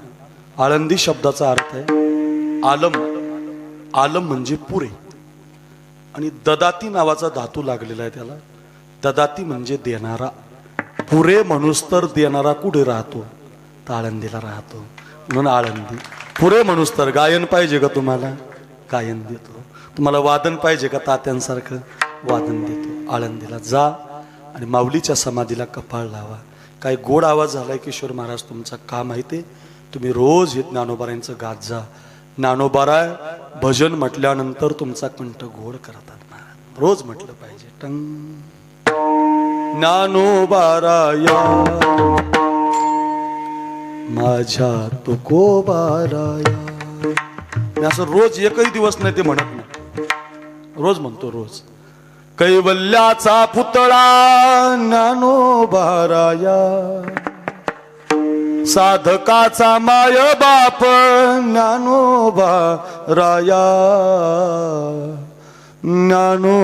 आळंदी शब्दाचा अर्थ आहे आलम. आलम म्हणजे पुरे. आणि ददाती नावाचा धातू लागलेला आहे त्याला. ददाती म्हणजे देणारा. पुरे म्हणूस तर देणारा कुठे राहतो? तर आळंदीला राहतो, म्हणून आळंदी. पुरे म्हणूस तर. गायन पाहिजे का तुम्हाला? गायन देतो. तुम्हाला वादन पाहिजे का? तात्यांसारखं वादन देतो. आळंदीला जा आणि माऊलीच्या समाधीला कपाळ लावा. काय गोड आवाज झालाय किशोर महाराज तुमचा. का माहिती? तुम्ही रोज हे ज्ञानोबारायांचं गात जा. ज्ञानोबाराय भजन म्हटल्यानंतर तुमचा कंठ गोड करतात महाराज. रोज म्हटलं पाहिजे. टंग ज्ञानोबाराया माझ्या तुकोबाराया. मी असं रोज एकही दिवस नाही ते म्हणत नाही, रोज म्हणतो. रोज कैवल्याचा पुतळा ज्ञानोबाराया, साधकाचा माय बाप ज्ञानोबाराया. ज्ञानोबाराया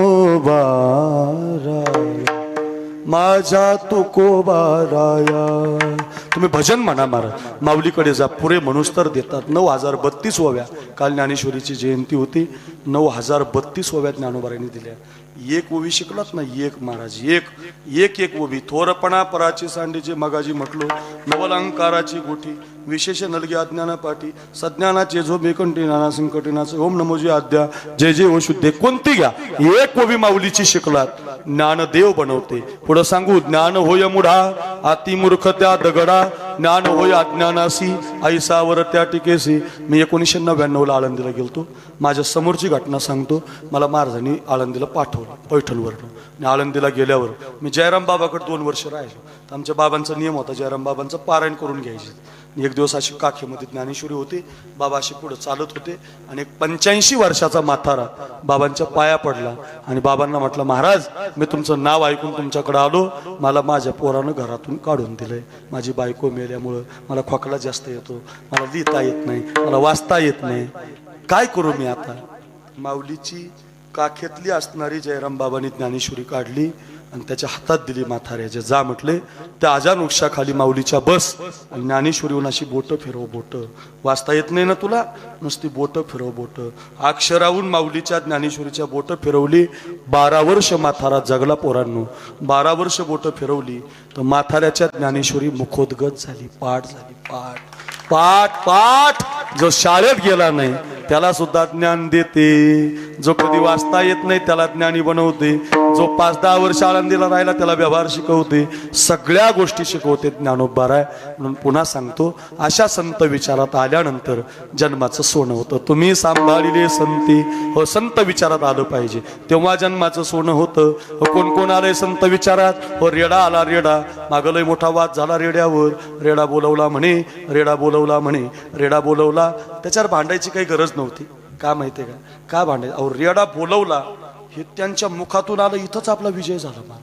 माझ्या तुकोबाराया. तुम्ही भजन म्हणा महाराज. माऊलीकडे जा. पुरे म्हणूस तर देतात. 9032 ओव्या. काल ज्ञानेश्वरीची जयंती होती. 9032 ओव्या ज्ञानोबारायांनी दिल्या. एक ओवी शिकलात ना, एक महाराज, एक ओवी. थोरपणा पराची सांडीची मगाजी म्हटलो. नवलंकाराची गोठी विशेष नलगी अज्ञाना पाठी. सज्ञानाचे जो बेकंठी नाना संकटीनाचे ओम नमोजी आद्या जय जय ओ शुद्धे. कोणती घ्या, एक ओवी माऊलीची शिकलात. ज्ञानदेव बनवते. पुढं सांगू, ज्ञान होय मुढा अति मूर्ख त्या दगडा, ज्ञान होय अज्ञानासी ऐसावर त्या टिकेसी. मी 1999ला आळंदीला गेलतो. माझ्या समोरची घटना सांगतो. मला महाराजांनी आळंदीला पाठवलं पैठणवरनं. आणि आळंदीला गेल्यावर मी जयराम बाबाकडे 2 वर्ष राहिलो. तर आमच्या बाबांचा नियम होता, जयराम बाबांचं पारायण करून घ्यायचे. एक दिवस अशी काखेमध्ये ज्ञानेश्वरी होती. बाबा असे पुढे चालत होते आणि एक 85 वर्षाचा म्हातारा बाबांच्या पाया पडला आणि बाबांना म्हटलं, महाराज मी तुमचं नाव ऐकून तुमच्याकडे आलो. मला माझ्या पोरानं घरातून काढून दिलंय. माझी बायको मेल्यामुळं मला खोकला जास्त येतो. मला लिहिता येत नाही, मला वाचता येत नाही. काय करू मी आता? माऊलीची काखेतली असणारी जयराम बाबांनी ज्ञानेश्वरी काढली आणि त्याच्या हातात दिली म्हाताऱ्याच्या. जा म्हटले, त्या अजान वृक्षाखाली माऊलीच्या बस आणि ज्ञानेश्वरीहून अशी बोटं फिरव. बोटं वाचता येत नाही ना तुला, नुसती बोटं फिरव. बोटं अक्षराहून माऊलीच्या ज्ञानेश्वरीच्या बोटं फिरवली. 12 वर्ष म्हातारा जगला पोरांनो. 12 वर्ष बोटं फिरवली तर म्हाताऱ्याच्या ज्ञानेश्वरी मुखोद्गत झाली. पाठ झाली. पाठ पाठ पाठ. जो शाळेत गेला नाही त्याला सुद्धा ज्ञान देते. जो कधी वाचता येत नाही त्याला ज्ञानी बनवते. जो 5-10 वर्ष आळंदीला राहिला त्याला व्यवहार शिकवते, सगळ्या गोष्टी शिकवते ज्ञानोबा राय. म्हणून पुन्हा सांगतो, अशा संत विचारात आल्यानंतर जन्माचं सोनं होतं. तुम्ही सांभाळिले संती, हो संत विचारात आलं पाहिजे तेव्हा जन्माचं सोनं होतं. हो कोण कोण आलंय संत विचारात? हो रेडा आला, रेडा मागं लय मोठा वाद झाला रेड्यावर. रेडा बोलवला म्हणे, रेडा बोलवला म्हणे, रेडा बोलवला. त्याच्यावर भांडायची काही गरज नव्हती. का माहितीये का भांडायचं? अहो रेडा बोलवला हे त्यांच्या मुखातून आलं, इथंच आपला विजय झाला.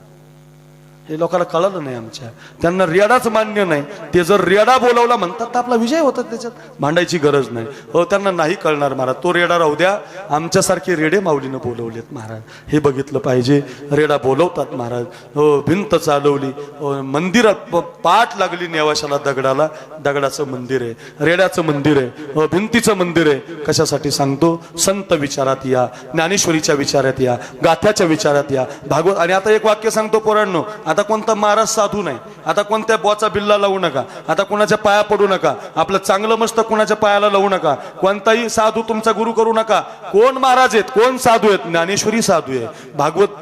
हे लोकांना कळलं नाही आमच्या, त्यांना रेडाच मान्य नाही. ते जर रेडा बोलवला म्हणतात तर आपला विजय होता, त्याच्यात भांडायची गरज नाही. हो त्यांना नाही कळणार महाराज, तो रेडा राहू द्या, आमच्यासारखे रेडे माऊलीनं बोलवलेत महाराज, हे बघितलं पाहिजे. रेडा बोलवतात महाराज. हो भिंत चालवली, हो मंदिरात पाठ लागली नेवाशाला, दगडाला, दगडाचं मंदिर आहे, रेड्याचं मंदिर आहे, हो भिंतीचं मंदिर आहे. कशासाठी सांगतो? संत विचारात या, ज्ञानेश्वरीच्या विचारात या, गाथ्याच्या विचारात या, भागवत. आणि आता एक वाक्य सांगतो पोरांनो, आता कोणता महाराज साधू नाही, आता कोणत्या बोचा बिल्ला लावू नका, आता कोणाच्या पाया पडू नका, आपलं चांगलं मस्त कोणाच्या पायाला लावू नका, कोणताही साधू तुमचा गुरु करू नका. कोण महाराज आहेत, कोण साधू आहेत? ज्ञानेश्वरी साधू आहे,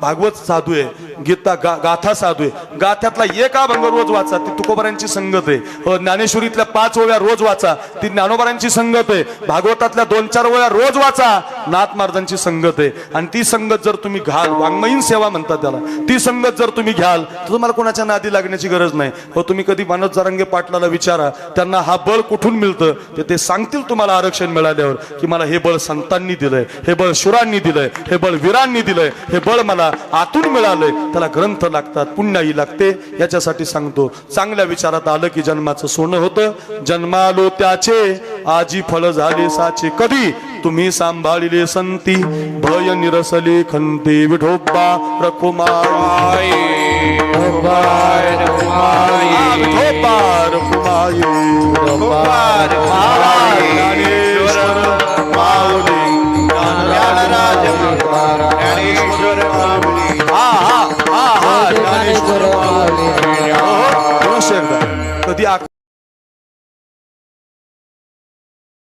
भागवत साधू आहे, गीता गाथा साधू आहे. गाथ्यातला एक अभंग रोज वाचा, ती तुकोबारांची संगत आहे. ज्ञानेश्वरीतल्या 5 ओव्या रोज वाचा, ती ज्ञानोबारांची संगत आहे. भागवतातल्या 2-4 ओव्या रोज वाचा, नाथ महाराजांची संगत आहे. आणि ती संगत जर तुम्ही घ्याल, वाङ्मयीन सेवा म्हणतात त्याला, ती संगत जर तुम्ही घ्याल तर तुम्हाला कोणाच्या नादी लागण्याची गरज नाही. हो तुम्ही कधी मनोज जरांगे पाटलाला विचारा, त्यांना हा बळ कुठून मिळतं ते सांगतील तुम्हाला आरक्षण मिळाल्यावर, की मला हे बळ संतांनी दिलंय, हे बळ शुरांनी दिलंय, हे बळ वीरांनी दिलंय, हे बळ मला आतून मिळालंय. त्याला ग्रंथ लागतात, पुण्याई लागते. याच्यासाठी सांगतो, चांगल्या विचारात आलं की जन्माचं सोनं होतं. जन्मालो त्याचे आजी फळ झाले साचे, कधी तुम्ही सांभाळिले संती, भय निरसले खंते, विठोबा रखुमाई, विठोबा रखुमाई, ज्ञानेश्वर माऊली, ज्ञानराज ज्ञानेश्वर माऊली, ज्ञानेश्वर माऊली. कधी